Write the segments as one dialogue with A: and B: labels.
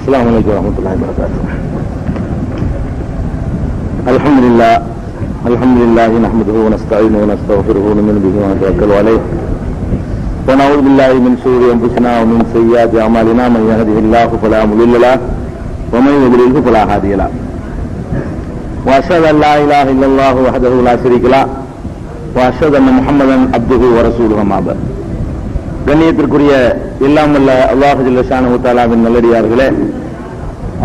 A: السلام عليكم ورحمة الله وبركاته. الحمد لله نحمده ونستعينه ونستغفره ونؤمن به ونتوكل عليه ونعوذ بالله من شرور أنفسنا ومن سيئات أعمالنا من يهده الله فلا مضل له ومن يضلل فلا هادي له وأشهد أن لا إله إلا الله وحده لا شريك له وأشهد أن محمدا عبده ورسوله أما بعد. கண்ணியத்திற்குரிய எல்லாம் வல்ல அல்லாஹ் ஜல்ல ஷானஹு தஆலாவின் நல்லடியார்களே,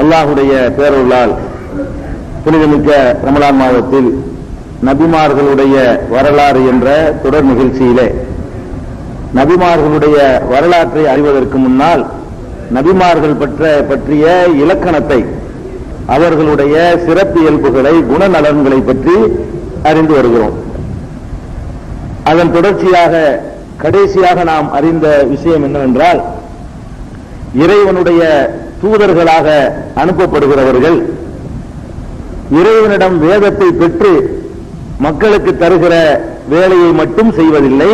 A: அல்லாஹுடைய பேரருளால் புனிதமிக்க ரமலான் மாதத்தில் நபிமார்களுடைய வரலாறு என்ற தொடர் நிகழ்ச்சியிலே நபிமார்களுடைய வரலாற்றை அறிவதற்கு முன்னால் நபிமார்கள் பற்றிய இலக்கணத்தை, அவர்களுடைய சிறப்பியல்புகளை, குணநலன்களை பற்றி அறிந்து வருகிறோம். அதன் தொடர்ச்சியாக கடைசியாக நாம் அறிந்த விஷயம் என்னவென்றால், இறைவனுடைய தூதர்களாக அனுப்பப்படுகிறவர்கள் இறைவனிடம் வேதத்தை பெற்று மக்களுக்கு தருகிற வேலையை மட்டும் செய்வதில்லை,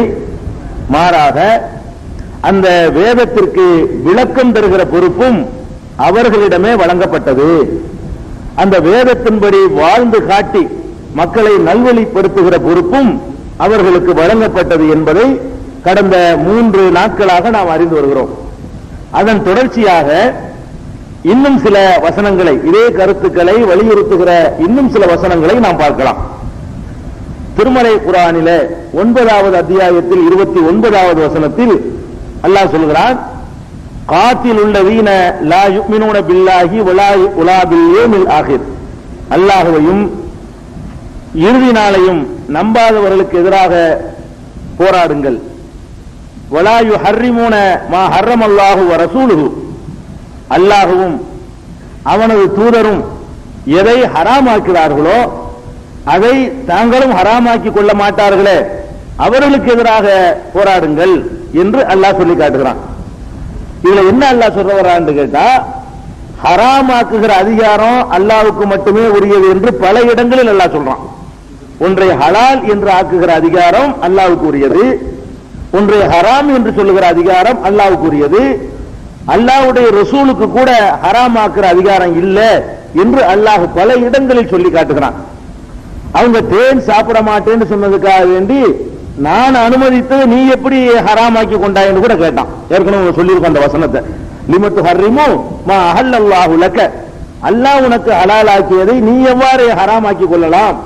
A: மாறாக அந்த வேதத்திற்கு விளக்கம் தருகிற பொறுப்பும் அவர்களிடமே வழங்கப்பட்டது. அந்த வேதத்தின்படி வாழ்ந்து காட்டி மக்களை நல்வழிப்படுத்துகிற பொறுப்பும் அவர்களுக்கு வழங்கப்பட்டது என்பதை கடந்த 3 நாட்களாக நாம் அறிந்து வருகிறோம். அதன் தொடர்ச்சியாக இன்னும் சில வசனங்களை, இதே கருத்துக்களை வலியுறுத்துகிற இன்னும் சில வசனங்களை நாம் பார்க்கலாம். திருமலை குர்ஆனிலே 9வது அத்தியாயத்தில் 29வது வசனத்தில் அல்லாஹ் சொல்கிறான், காத்திலுள்ளதீன லா யுமினூன பில்லாஹி வலா பில் யௌமில் ஆகிர், அல்லாஹ்வையும் இறுதி நாளையும் நம்பாதவர்களுக்கு எதிராக போராடுங்கள். வலா யுஹர்ரிமூன மா ஹர்ரமல்லாஹு வ ரசூலுஹு, அல்லாஹ்வும் அவனது தூதரும் எதை ஹராமாக்கிறார்களோ அதை தாங்களும் ஹராமாக்கி கொள்ள மாட்டார்களே, அவர்களுக்கு எதிராக போராடுங்கள் என்று அல்லாஹ் சொல்லி காட்டுகிறான். இதுல என்ன அல்லாஹ் சொல்ற வரான்னு கேட்டா, ஹராமாக்குகிற அதிகாரம் அல்லாஹ்வுக்கு மட்டுமே உரியது என்று பல இடங்களில் அல்லாஹ் சொல்றான். ஒன்றை ஹலால் என்று ஆக்குகிற அதிகாரம் அல்லாஹ்வுக்கு உரியது, ஒன்றை ஹராம் என்று சொல்லுகிற அதிகாரம் அல்லாஹ்வுக்கு உரியது. அல்லாஹ்வுடைய ரசூலுக்கு கூட ஹராம் ஆக்குற அதிகாரம் இல்லை என்று அல்லாஹ் பல இடங்களில் சொல்லி காட்டுகிறான். அவங்க தேன் சாப்பிட மாட்டேன்னு சொன்னதுக்காக வேண்டி நான் அனுமதித்தது நீ எப்படி ஹராமாக்கி கொண்டாயின்னு கூட கேட்டான். ஏற்கனவே சொல்லியிருக்கோம் அந்த வசனத்தை, லிமத்து ஹர்ரிமு மா அஹல்லல்லாஹு லக, அல்லாஹ் உனக்கு ஹலால் ஆக்கியதை நீ எவ்வாறு ஹராமாக்கி கொள்ளலாம்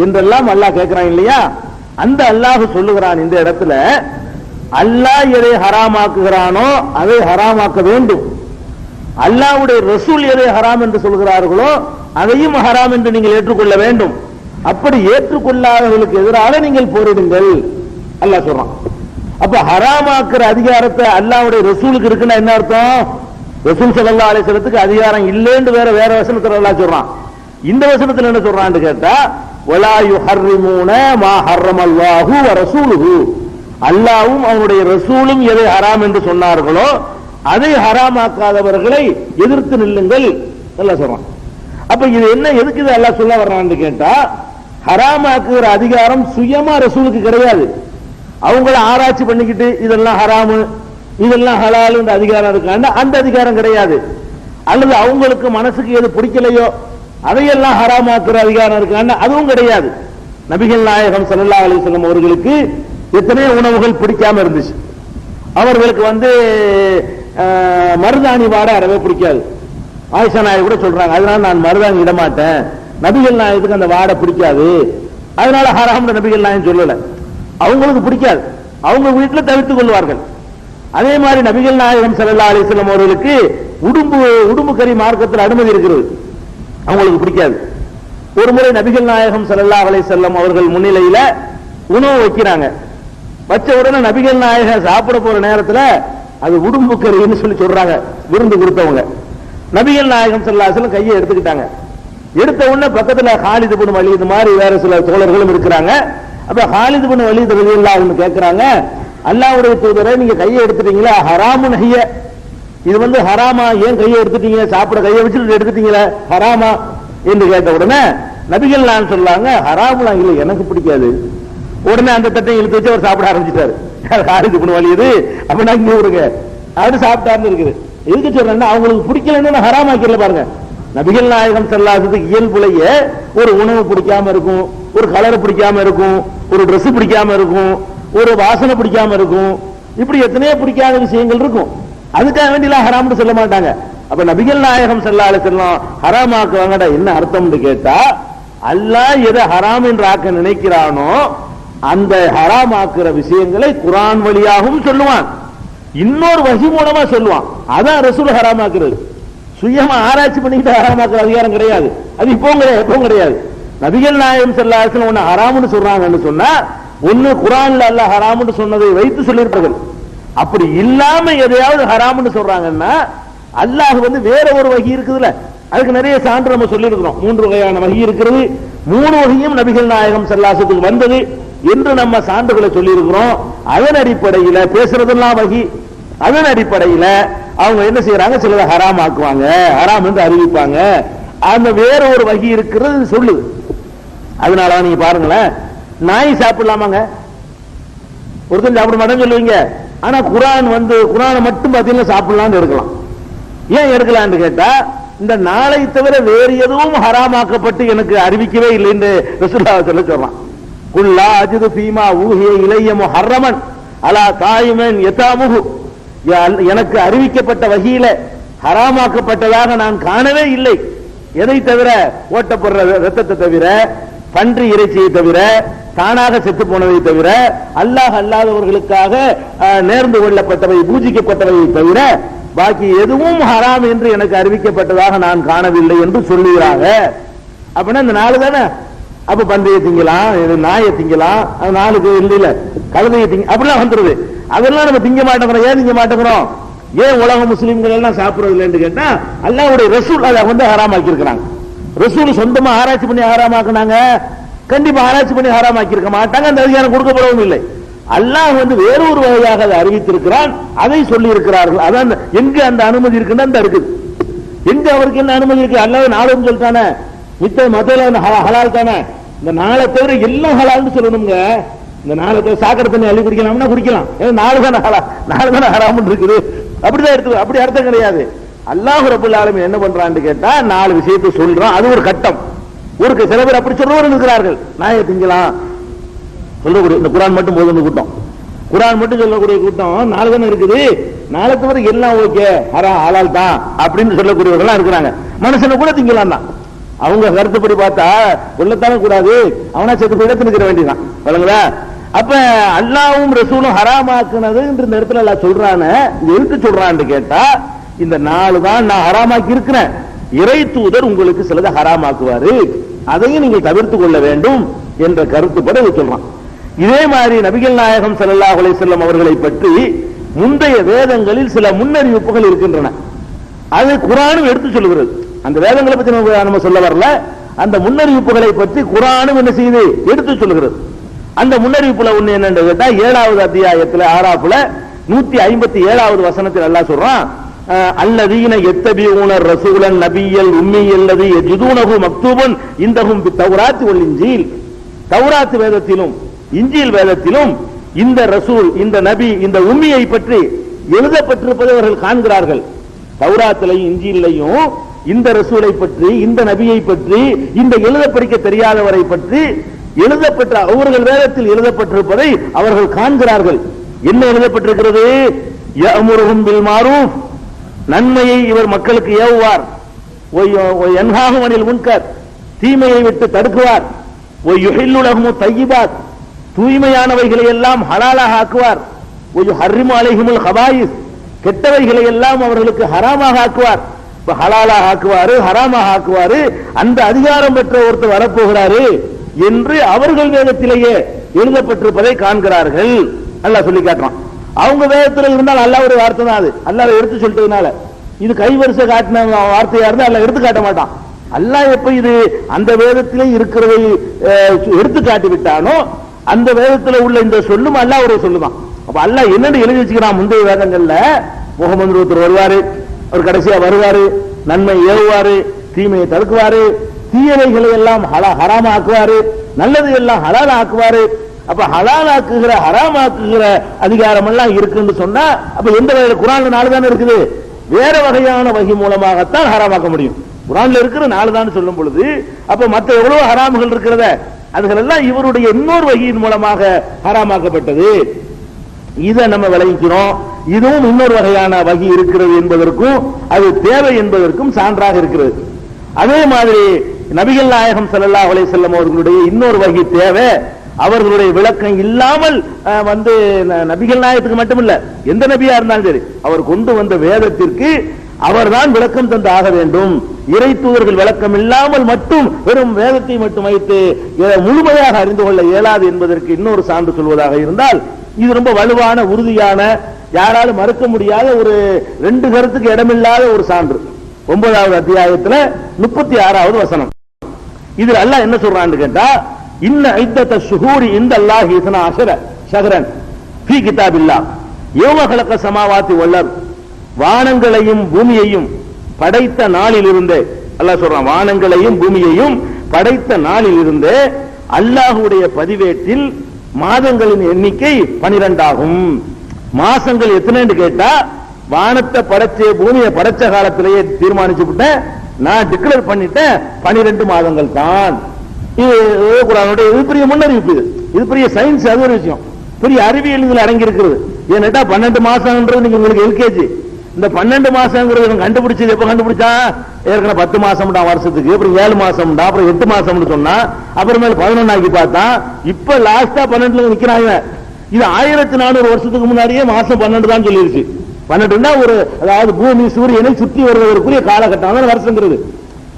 A: என்றெல்லாம் அல்லாஹ் கேட்கிறான் இல்லையா. அந்த அல்லாஹ் சொல்லுகிறான் இந்த இடத்துல, அல்லாஹ் எதை ஹராமாக்குகிறானோ அதை ஹராமாக்க வேண்டும், அல்லாஹ்வுடைய ரசூல் எதை ஹராம் என்று சொல்கிறார்களோ அதையும் ஹராம் என்று நீங்கள் ஏற்றுக்கொள்ள வேண்டும். அப்படி ஏற்றுக்கொள்ளாதவர்களுக்கு எதிராக நீங்கள் போரிடுங்கள் அல்லாஹ் சொல்றான். அப்ப ஹராமாக்குற அதிகாரத்தை அல்லாஹ்வுடைய ரசூலுக்கு இருக்குன்னா என்ன அர்த்தம்? ரசூல் ஸல்லல்லாஹு அலைஹி வஸல்லத்துக்கு அதிகாரம் இல்லைன்னு வேற வசனத்துல அல்லாஹ் சொல்றான். இந்த வசனத்துல என்ன சொல்றான்னு கேட்டா, வலா யுஹர்ரிமூன மா ஹர்ரமல்லாஹு வ ரசூலுஹு, அல்லாஹ்வும் அவனுடைய ரசூலும் எதை ஹராம் என்று சொன்னார்களோ அதை ஹராமாக்காதவர்களை எதிர்த்து நில்லுங்கள் அல்லாஹ் சொல்றான். அப்ப இது என்ன, எதுக்கு இது அல்லாஹ் சொல்ல வர்றான்னு கேட்டா, ஹராமாக்குகிற அதிகாரம் சுயமா ரசூலுக்கு கிடையாது. அவங்கள ஆராய்ச்சி பண்ணிக்கிட்டு இதெல்லாம் ஹராமு இதெல்லாம் ஹலால் என்ற அதிகாரம் இருக்காண்டு அந்த அதிகாரம் கிடையாது. அல்லது அவங்களுக்கு மனசுக்கு எது பிடிக்கலையோ அதையெல்லாம் ஹராமாக்குற அதிகாரம் இருக்காண்டு அதுவும் கிடையாது. நபிகள் நாயகம் ஸல்லல்லாஹு அலைஹி வஸல்லம் அவர்களுக்கு எத்தனையோ உணவுகள் பிடிக்காம இருந்துச்சு. அவர்களுக்கு மருதாணி வாடை அறவே பிடிக்காது. ஆயிஷா நாயகி கூட சொல்றாங்க, அதனால நான் மருதாணி இட மாட்டேன், நபிகள் நாயகத்துக்கு அந்த வாடை பிடிக்காது, அதனால ஹராம் நபிகள் நாயகம் சொல்லல. அவங்களுக்கு பிடிக்காது, அவங்க வீட்டில் தவிர்த்துக் கொள்வார்கள். அதே மாதிரி நபிகள் நாயகம் ஸல்லல்லாஹு அலைஹி வஸல்லம் அவர்களுக்கு உடும்பு கறி மார்க்கத்தில் அனுமதி இருக்கிறது, அவங்களுக்கு பிடிக்காது. ஒரு முறை நபிகள் நாயகம் ஸல்லல்லாஹு அலைஹி வஸல்லம் அவர்கள் முன்னிலையில உணவு வைக்கிறாங்க. வச்ச உடனே நபிகள் நாயகம் சாப்பிட போற நேரத்தில் அது உடும்பு கறின்னு சொல்லி சொல்றாங்க விருந்து கொடுத்தவங்க. நபிகள் நாயகம் ஸல்லல்லாஹு அலைஹி வஸல்லம் கையை எடுத்துக்கிட்டாங்க. எடுத்த உடனே பக்கத்துல ஹாலித் இப்னு வலீத் மாதிரி வேற சில தோழர்களும் இருக்கிறாங்க. அப்ப ஹாலித் இப்னு வலீத் ரலியல்லாஹு அன்ஹு கேட்கிறாங்க, அல்லாஹ்வுடைய தூதரே நீங்க கையை எடுத்துட்டீங்களா, ஹராமுன் ஹிய, இது ஹராமா, ஏன் கையை எடுத்துட்டீங்க, சாப்பிட கையை வச்சுட்டு எடுத்துட்டீங்களா, ஹராமா என்று கேட்ட உடனே நபிகள் நாயகம் சொல்லாங்க, ஹராமுலாம் இல்லை, எனக்கு பிடிக்காது. உடனே அந்த தட்டை இழுத்து வச்சு அவர் சாப்பிட ஆரம்பிச்சிட்டாரு. ஹாலித் இப்னு வலீத் அப்ப நான் இங்க விடுங்க அப்படி சாப்பிட்டாருன்னு இருக்குது. எதுக்கு சொல்றேன்னா அவங்களுக்கு பிடிக்கலன்னு ஹராமாக்கல பாருங்க. நபிகள் நாயகம் ஸல்லல்லாஹு இயல்புலையே ஒரு உணவு பிடிக்காம இருக்கும், ஒரு கலர் பிடிக்காம இருக்கும், ஒரு ட்ரெஸ் பிடிக்காம இருக்கும், ஒரு வாசனை பிடிக்காம இருக்கும், இப்படி எத்தனையோ பிடிக்காத விஷயங்கள் இருக்கும். அதுக்காக வேண்டியெல்லாம் ஹராம்னு சொல்ல மாட்டாங்க. அப்ப நபிகள் நாயகம் ஸல்லல்லாஹு அலைஹி வஸல்லம் ஹராமாக்குவாங்கடா என்ன அர்த்தம்னு கேட்டா, அல்லாஹ் எதை ஹராம் என்று ஆக்க நினைக்கிறானோ அந்த ஹராம் ஆக்குற விஷயங்களை குர்ஆன் வழியாகவும் சொல்லுவான், இன்னொரு வஹி மூலமா சொல்லுவான். அதான் ரசூல் ஹராம் ஆக்குறது. சுயமா ஆராய்ச்சி பண்ணிட்டு ஹராமாக்குற அதிகாரம் கிடையாது. அது எப்பவும் கிடையாது. நபிகள் நாயகம் ஸல்லல்லாஹு அலைஹி வஸல்லம் ஒன்னு ஹராம்னு சொல்றாங்கன்னு சொன்னா ஒன்னு குர்ஆன்ல அல்லாஹ் ஹராம்னு சொன்னதை வைத்து சொல்லியிருப்பார்கள். அப்படி இல்லாம எதையாவது ஹராம்னு சொல்றாங்கன்னா அல்லாஹ் வேற ஒரு வகி இருக்குதுல்ல, அதுக்கு நிறைய சான்று நம்ம சொல்லி இருக்கிறோம். 3 வகையான வகி இருக்கிறது. 3 வகையும் நபிகள் நாயகம் ஸல்லல்லாஹு அலைஹி வஸல்லம் வந்தது என்று நம்ம சான்றுகளை சொல்லி இருக்கிறோம். அதன் அடிப்படையில் பேசுறதெல்லாம் வகி. அதன் அடிப்படையில் அவங்க என்ன செய்யறாங்க, சிலதை ஹராம் ஆக்குவாங்க, ஹராம் என்று அறிவிப்பாங்க. அந்த வேற ஒரு வகி இருக்கிறது சொல்லுது. அதனால நீங்க பாருங்களேன், நாய் சாப்பிடலாமாங்க? ஒருத்தன் சாப்பிட மாட்டேன்னு சொல்லுவீங்க. ஆனா குர்ஆனை மட்டும் பார்த்தீங்கன்னா சாப்பிடலாம்னு எடுக்கலாம். ஏன் எடுக்கலான்னு கேட்டா, இந்த நாளை தவிர வேறு எதுவும் ஹராமாக்கப்பட்டு எனக்கு அறிவிக்கவே இல்லை என்று ரசூலுல்லாஹி சொல்றான். குல்லா அஜிது ஃபீமா ஊஹிய இலைய முஹர்ரமன் அலா தாயிமன் யதாமுஹு, எனக்கு அறிவிக்கப்பட்ட வகையில ஹராமாக்கப்பட்டதாக நான் காணவே இல்லை. எதை தவிர? ஓட்டப்படுற ரத்தத்தை தவிர, பன்றி இறைச்சியை தவிர, தானாக செத்து போனதை தவிர, அல்லாஹ் அல்லாதவர்களுக்காக நேர்ந்து கொள்ளப்பட்டவை, பூஜிக்கப்பட்டவை தவிர பாக்கி எதுவும் ஹராம் என்று எனக்கு அறிவிக்கப்பட்டதாக நான் காணவில்லை என்று சொல்லுகிறாங்க. அப்படின்னா இந்த 4 தானே. அப்ப பன்றியை திங்கலாம், நாயை திங்கலாம், அது 4க்கு இல்ல கழுதையை திங்க அப்படிலாம் வந்துருது. அதெல்லாம் நம்ம திங்க மாட்டேங்கிறோம். ஏன் திங்க மாட்டேங்கிறோம்? ஏன் உலக முஸ்லிம்கள் எல்லாம் சாப்பிடுறது இல்லைன்னு கேட்டா, அல்லாஹ்வுடைய ரசூல் அதை ஹராமாக்கி இருக்கிறாங்க. ரசூல் சொந்தமா ஆராய்ச்சி பண்ணி ஹராமாக்குனாங்க? கண்டிப்பா ஆராய்ச்சி பண்ணி ஹராமாக்கி இருக்க மாட்டாங்க. அந்த அதிகாரம் கொடுக்கப்படவும் இல்லை. அல்லாஹ் வேறொரு வகையாக அதை அறிவித்திருக்கிறான், அதை சொல்லி இருக்கிறார்கள். அதான் எங்க அந்த அனுமதி இருக்குன்னு அந்த இருக்குது. எங்க அவருக்கு என்ன அனுமதி இருக்கு? அல்லாஹ் 4 சொல்லிட்டானே, மித்த மதல ஹலால் தானே. இந்த 4 தவிர எல்லாம் ஹலால்னு சொல்லணுங்க. இந்த 4 தவிர சாக்கடை தண்ணி அள்ளி குடிக்கலாம்னா குடிக்கலாம். 4 தானே ஹலால், 4 தானே ஹராம்னு இருக்குது. அப்படிதான் எடுத்து, அப்படி அர்த்தம் கிடையாது. அல்லாஹ் ரப்பல் ஆலமீன் என்ன பண்றான்னு கேட்டா 4 விஷயத்தை சொல்றான். அது ஒரு கட்டம். ஊருக்கு சில பேர் அப்படி சொல்றவர்கள் இருக்கிறார்கள். நாயை திங்கலாம் சொல்லக்கூடிய இந்த குர்ஆன் மட்டும் போதும் கூட்டம், குர்ஆன் மட்டும் சொல்லக்கூடிய கூட்டம் 4 தானே இருக்குது. 4 தவிர எல்லாம் ஓகே, ஹலால் தான் அப்படின்னு சொல்லக்கூடியவர்கள் இருக்கிறாங்க. மனுஷனை கூட திங்கலாம் தான். அவங்க கருத்துப்படி பார்த்தா கொல்லத்தானே கூடாது, அவனா செத்து போய் தின்னுக்கிற வேண்டியதான். சொல்லுங்களா? அப்ப அல்லாஹ்வும் ரசூலும் ஹராமாக்குனது இந்த இடத்துல எல்லாம் சொல்றானே, எதுக்கு சொல்றான்னு கேட்டா, இந்த 4 தான் நான் ஹராமாக்கி இருக்கிறேன், இறை தூதர் உங்களுக்கு சிலதை ஹராமாக்குவாரு, அதையும் நீங்கள் தவிர்த்து கொள்ள வேண்டும் என்ற கருத்துப்பட சொல்றான். இதே மாதிரி நபிகள் நாயகம் ஸல்லல்லாஹு அலைஹி வஸல்லம் அவர்களை பற்றி முந்தைய வேதங்களில் சில முன்னறிவிப்புகள் இருக்கின்றன. அது குர்ஆனும் எடுத்து சொல்லுகிறது. அந்த வேதங்களை பற்றி நம்ம சொல்ல வரல, அந்த முன்னறிவிப்புகளை பற்றி குர்ஆனும் என்ன செய்து எடுத்து சொல்லுகிறது. அந்த முன்னறிவிப்புல ஒண்ணு என்னன்னு கேட்டா, 7வது அத்தியாயத்துல ஆராஃப்ல 157வது வசனத்தில் அல்லாஹ் சொல்றான், அல்லதீன யத்தபிஊன ரசூலன் நபியல் உம்மியல்லதி யஜிதூனஹு மக்தூபன் இந்தஹும் பித்தௌராத் வல் இன்ஜீல். தௌராத் வேதத்திலும் இன்ஜீல் வேதத்திலும் இந்த ரசூல், இந்த நபி, இந்த உம்மியை பற்றி எழுதப்பட்டிருப்பதை அவர்கள் காண்கிறார்கள். தௌராத்திலையும் இன்ஜீலையும் இந்த ரசூலை பற்றி, இந்த நபியை பற்றி, இந்த எழுத படிக்க தெரியாதவரை பற்றி எழுதப்பட்ட அவர்கள் வேதத்தில் எழுதப்பட்டிருப்பதை அவர்கள் காண்கிறார்கள். என்ன எழுதப்பட்டிருக்கிறது? யஅமுருஹும் பில் மாரூஃப், நன்மையை இவர் மக்களுக்கு ஏவுவார், யன்ஹாஹும் அனில் முன்கர், தீமையை விட்டு தடுக்குவார், யுஹில்லு லஹும் தய்யிபாத், தூய்மையானவைகளை எல்லாம் ஹலாலாக ஆக்குவார், யுஹர்ரிமு அலைஹிமுல் ஹபாயிஸ், கெட்டவைகளை எல்லாம் அவர்களுக்கு ஹராமாக ஆக்குவார். ஹலாலாக ஆக்குவாரு, ஹராமாக ஆக்குவாரு. அந்த அதிகாரம் பெற்ற ஒருத்தர் வரப்போகிறாரு என்று அவர்கள் வேதத்திலேயே எழுதப்பட்டிருப்பதை காண்கிறார்கள். அல்லாஹ் சொல்லி காட்டுறான். அவங்க வேதத்தில் இருந்தால் அல்லாஹ் ஒரு வார்த்தை தான், அது அல்லாஹ் எடுத்து சொல்லிட்டதுனால. இது கைவரிசை காட்டின வார்த்தையா இருந்தா அல்லாஹ் எடுத்து காட்ட மாட்டான். அல்லாஹ் எப்ப இது அந்த வேதத்திலே இருக்கிறதை எடுத்து காட்டி விட்டானோ அந்த வேதத்தில் உள்ள இந்த சொல்லும் அல்லாஹ் ஒரு சொல்லுதான். அப்ப அல்லாஹ் என்னன்னு எழுதி வச்சுக்கிறான், முந்தைய வேதங்கள்ல முகமது ஒருத்தர் வருவாரு, அவர் கடைசியா வருவாரு, நன்மை ஏவுவாரு, தீமையை தடுக்குவாரு, தீயவைகளை எல்லாம் ஹராம் ஆக்குவாரு, நல்லது எல்லாம் ஹலால் ஆக்குவாரு. அப்ப ஹலால் ஆக்குகிற ஹராம் ஆக்குகிற அதிகாரம் எல்லாம் இருக்குன்னு சொன்னா அப்ப எந்த குர்ஆன்ல 4 தானே இருக்குது. வேற வகையான வகி மூலமாகத்தான் ஹராமாக்க முடியும். குர்ஆன்ல இருக்கிற 4 தான் சொல்லும் பொழுது அப்ப மற்ற எவ்வளவு ஹராமுகள் இருக்கிறத அதுகள் எல்லாம் இவருடைய இன்னொரு வகியின் மூலமாக ஹராமாக்கப்பட்டது. இதை நம்ம விளங்கிக்கிறோம். இதுவும் இன்னொரு வகையான வகி இருக்கிறது என்பதற்கும் அது தேவை என்பதற்கும் சான்றாக இருக்கிறது. அதே மாதிரி நபிகள் நாயகம் ஸல்லல்லாஹு அலைஹி வஸல்லம் அவர்களுடைய இன்னொரு வகி தேவை. அவர்களுடைய விளக்கம் இல்லாமல் நபிகள் நாயகத்துக்கு மட்டுமில்ல, எந்த நபியா இருந்தாலும் சரி, அவர் கொண்டு வந்த வேதத்திற்கு அவர்தான் விளக்கம் தந்து ஆக வேண்டும். இறை தூதர்கள் விளக்கம் இல்லாமல் மட்டும் வெறும் வேதத்தை மட்டும் வைத்து முழுமையாக அறிந்து கொள்ள இயலாது என்பதற்கு இன்னொரு சான்று சொல்வதாக இருந்தால், இது ரொம்ப வலுவான உறுதியான யாராலும் மறுக்க முடியாத ஒரு 2 கருத்துக்கு இடமில்லாத ஒரு சான்று. 9வது அத்தியாயத்தில் 36வது வசனம். இதில் அல்லாஹ் என்ன சொல்றான்னு கேட்டா, இன்ன ஐத்தத ஷுஹூரி இன்தல்லாஹி 12 ஷஹ்ரன் ஃபீ கிதாபில்லாஹ் யௌம ஹலக ஸமாவாதி வல் அர்த், வானங்களையும் பூமியையும் படைத்த நாளிலிருந்தே, அல்லாஹ் சொல்றான், வானங்களையும் பூமியையும் படைத்த நாளிலிருந்தே அல்லாஹ்வுடைய பதிவேட்டில் மாதங்களின் எண்ணிக்கை 12 ஆகும். மாசங்கள் எத்தனைன்னு கேட்டா, வானத்தை படைச்ச பூமியை படைச்ச காலத்திலேயே தீர்மானிச்சு விட்டேன், நான் டிக்ளேர் பண்ணிட்டேன் 12 மாதங்கள் தான். இது குர்ஆனுடைய இது பெரிய முன்னறிவிப்பு. இது பெரிய சயின்ஸ், அது ஒரு விஷயம், பெரிய அறிவியல் இதுல அடங்கி இருக்கிறது. ஏன்னா 12 மாசம்ன்றது நீங்க உங்களுக்கு எல்கேஜி. இந்த 12 மாசங்கிறது கண்டுபிடிச்சது எப்ப கண்டுபிடிச்சா, ஏற்கனவே 10 மாசம் வருஷத்துக்கு, அப்புறம் 7 மாசம், அப்புறம் 8 மாசம்னு சொன்னா, அப்புறமேல 11 ஆக்கி பார்த்தா, இப்ப லாஸ்டா 12 நிக்கிறாங்க. இது 1400 வருஷத்துக்கு முன்னாடியே மாசம் 12 தான் சொல்லிருச்சு. 12 ஒரு, அதாவது பூமி சூரியனை சுற்றி வருவதற்குரிய காலகட்டம் வருஷங்கிறது.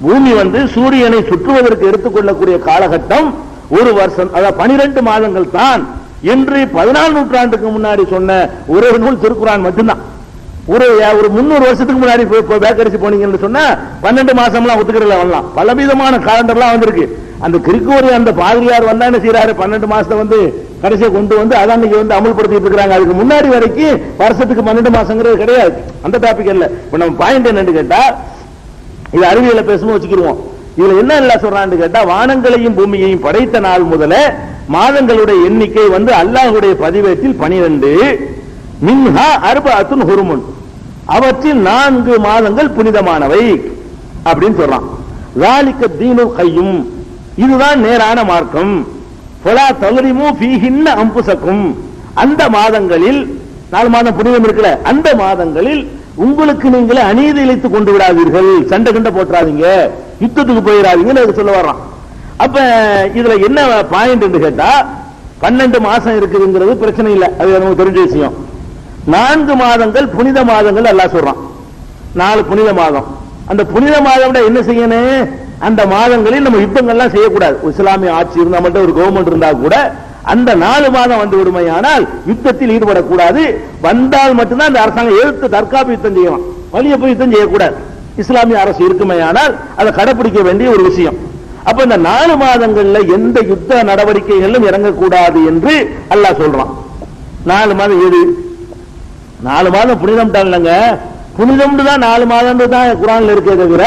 A: பூமி சூரியனை சுற்றுவதற்கு எடுத்துக்கொள்ளக்கூடிய காலகட்டம் ஒரு வருஷம், அதாவது 12 மாதங்கள் தான் என்று 14 நூற்றாண்டுக்கு முன்னாடி சொன்ன ஒரு நூல் திருக்குர்ஆன் மட்டும்தான். ஒரு 300 வருஷத்துக்கு முன்னாடி பேக்கரிசி போனீங்கன்னு சொன்னா 12 மாசம்லாம் ஒத்துக்கிறதுல வரலாம். பலவிதமான காலண்டர்லாம் வந்திருக்கு. அந்த கிரிகோரி அந்த பாதிரியார் வந்தா என்ன செய்யறாரு, 12 மாசத்தை கடைசியை கொண்டு அதான் இன்னைக்கு அமல்படுத்திட்டு இருக்காங்க. அதுக்கு முன்னாடி வரைக்கும் வருஷத்துக்கு 12 மாசங்கிறது கிடையாது. அந்த டாபிக் இல்ல. இப்ப நம்ம பாயிண்ட் என்னன்னு கேட்டா, இது அறிவியலை பேசணும் வச்சுக்கிருவோம். இதுல என்ன எல்லாம் சொல்றான்னு கேட்டா, வானங்களையும் பூமியையும் படைத்த நாள் முதல மாதங்களுடைய எண்ணிக்கை அல்லாஹ்வுடைய பதிவேட்டில் 12, மின்ஹா அர்பஅத்துன் ஹுருமுன், அவற்றில் 4 மாதங்கள் புனிதமானவை அப்படின்னு சொல்றான். ஸாலிக தீனுல் கய்யும், இதுதான் நேரான மார்க்கம். ஃபலா தல்ரிமு ஃபீஹின்ன அன்ஃபுஸக்கும், அந்த மாதங்களில் 4 மாதம் புனிதம் இருக்குல்ல, அந்த மாதங்களில் உங்களுக்கு நீங்களே அநீதி இழைத்துக் கொண்டு விடாதீர்கள், சண்டை கண்ட போட்டுறாதீங்க, யுத்தத்துக்கு போயிடாதீங்கன்னு சொல்ல வர்றான். அப்ப இதுல என்ன பாயிண்ட் என்று கேட்டா, 12 மாசம் இருக்குதுங்கிறது பிரச்சனை இல்லை, அது நமக்கு தெரிஞ்ச விஷயம். 4 மாதங்கள் புனித மாதங்கள் அல்லாஹ் சொல்றான். 4 புனித மாதம். அந்த புனித மாதம் என்ன செய்யணும், அந்த மாதங்களில் நம்ம யுத்தங்கள்லாம் செய்யக்கூடாது. இஸ்லாமிய ஆட்சி இருந்தா மட்டும், ஒரு கவர்மெண்ட் இருந்தா கூட அந்த 4 மாதம் விடுமையானால் யுத்தத்தில் ஈடுபடக்கூடாது. வந்தால் மட்டும்தான் அந்த அரசாங்கம் எழுத்து தற்காப்பு யுத்தம் செய்யலாம், வழிய போய் யுத்தம் செய்யக்கூடாது. இஸ்லாமிய அரசு இருக்குமையானால் அதை கடைபிடிக்க வேண்டிய ஒரு விஷயம். அப்ப இந்த 4 மாதங்கள்ல எந்த யுத்த நடவடிக்கைகளும் இறங்கக்கூடாது என்று அல்லாஹ் சொல்றான். 4 மாதம் எது? 4 மாதம் புனிதம் இல்லைங்க, புனிதம் தான் 4 மாதம் தான் குர்ஆன்ல இருக்கே தவிர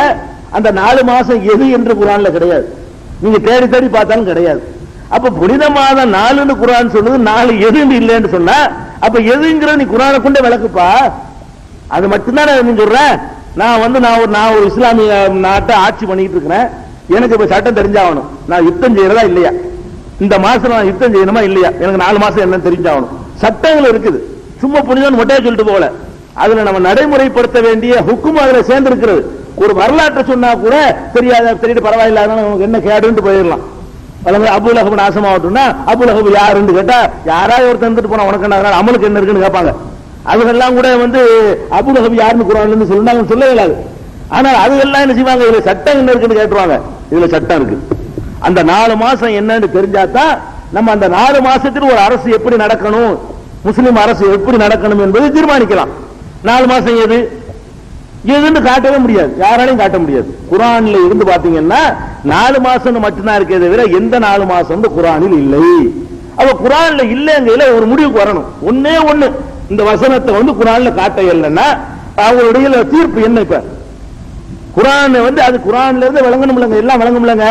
A: அந்த 4 மாசம் எது என்று குர்ஆன்ல கிடையாது. நீங்க தேடி தேடி பார்த்தாலும் கிடையாது. அப்ப புனித மாதம் 4ன்னு குர்ஆன் சொல்லுது, 4 எதுன்னு இல்லைன்னு சொன்னா, அப்ப எதுங்கிற நீ குர்ஆனை கொண்டே விளக்குப்பா. அது மட்டும்தான் நீ சொல்ற. நான் ஒரு இஸ்லாமிய நாட்டை ஆட்சி பண்ணிட்டு இருக்கிறேன், எனக்கு இப்ப சட்டம் தெரிஞ்சாகணும், நான் யுத்தம் செய்யறதா இல்லையா, இந்த மாசம் நான் யுத்தம் செய்யணுமா இல்லையா, எனக்கு 4 மாசம் என்னன்னு தெரிஞ்சாகணும். சட்டங்கள் இருக்குது, சும்மா புனிதம் மொட்டையா சொல்லிட்டு போகல. அதுல நம்ம நடைமுறைப்படுத்த வேண்டிய ஹுக்கும் அதுல சேர்ந்து இருக்கிறது. ஒரு வரலாற்றை சொன்னா கூட தெரியாத தெரியிட்டு பரவாயில்ல, நமக்கு என்ன கேடுன்னு போயிடலாம். அபூ லஹப் நாசமாகட்டும்னா, அபூ லஹப் யாருன்னு கேட்டா, யாராவது ஒருத்தர் இருந்துட்டு போனா உனக்கு என்ன, அமலுக்கு என்ன இருக்குன்னு கேட்பாங்க. அதுகெல்லாம் கூட அபூ லஹப் யாருன்னு குர்ஆன்ல சொன்னாங்க, சொல்ல இயலாது. ஆனால் அதுகெல்லாம் என்ன செய்வாங்க, இதுல சட்டம் என்ன இருக்குன்னு கேட்டுருவாங்க. இதுல சட்டம் இருக்கு. அந்த 4 மாசம் என்னன்னு தெரிஞ்சாதான் நம்ம அந்த 4 மாசத்தில் ஒரு அரசு எப்படி நடக்கணும், முஸ்லிம் அரசு எப்படி நடக்கணும் என்பதை தீர்மானிக்கலாம். 4 மாசம் எது எதுன்னு காட்டவே முடியாது, யாராலையும் காட்ட முடியாது. குர்ஆன்ல இருந்து பாத்தீங்கன்னா 4 மாசம் மட்டும்தான் இருக்கே தவிர எந்த 4 மாசம் குர்ஆனில் இல்லை. அப்ப குர்ஆன்ல இல்லைங்கல ஒரு முடிவுக்கு வரணும். ஒண்ணே ஒண்ணு, இந்த வசனத்தை குர்ஆன்ல காட்ட இல்லைன்னா அவங்களுடைய தீர்ப்பு என்ன? இப்ப குர்ஆன் அது குர்ஆன்ல இருந்து விளங்கணும் இல்லங்க, எல்லாம் விளங்கும் இல்லங்க.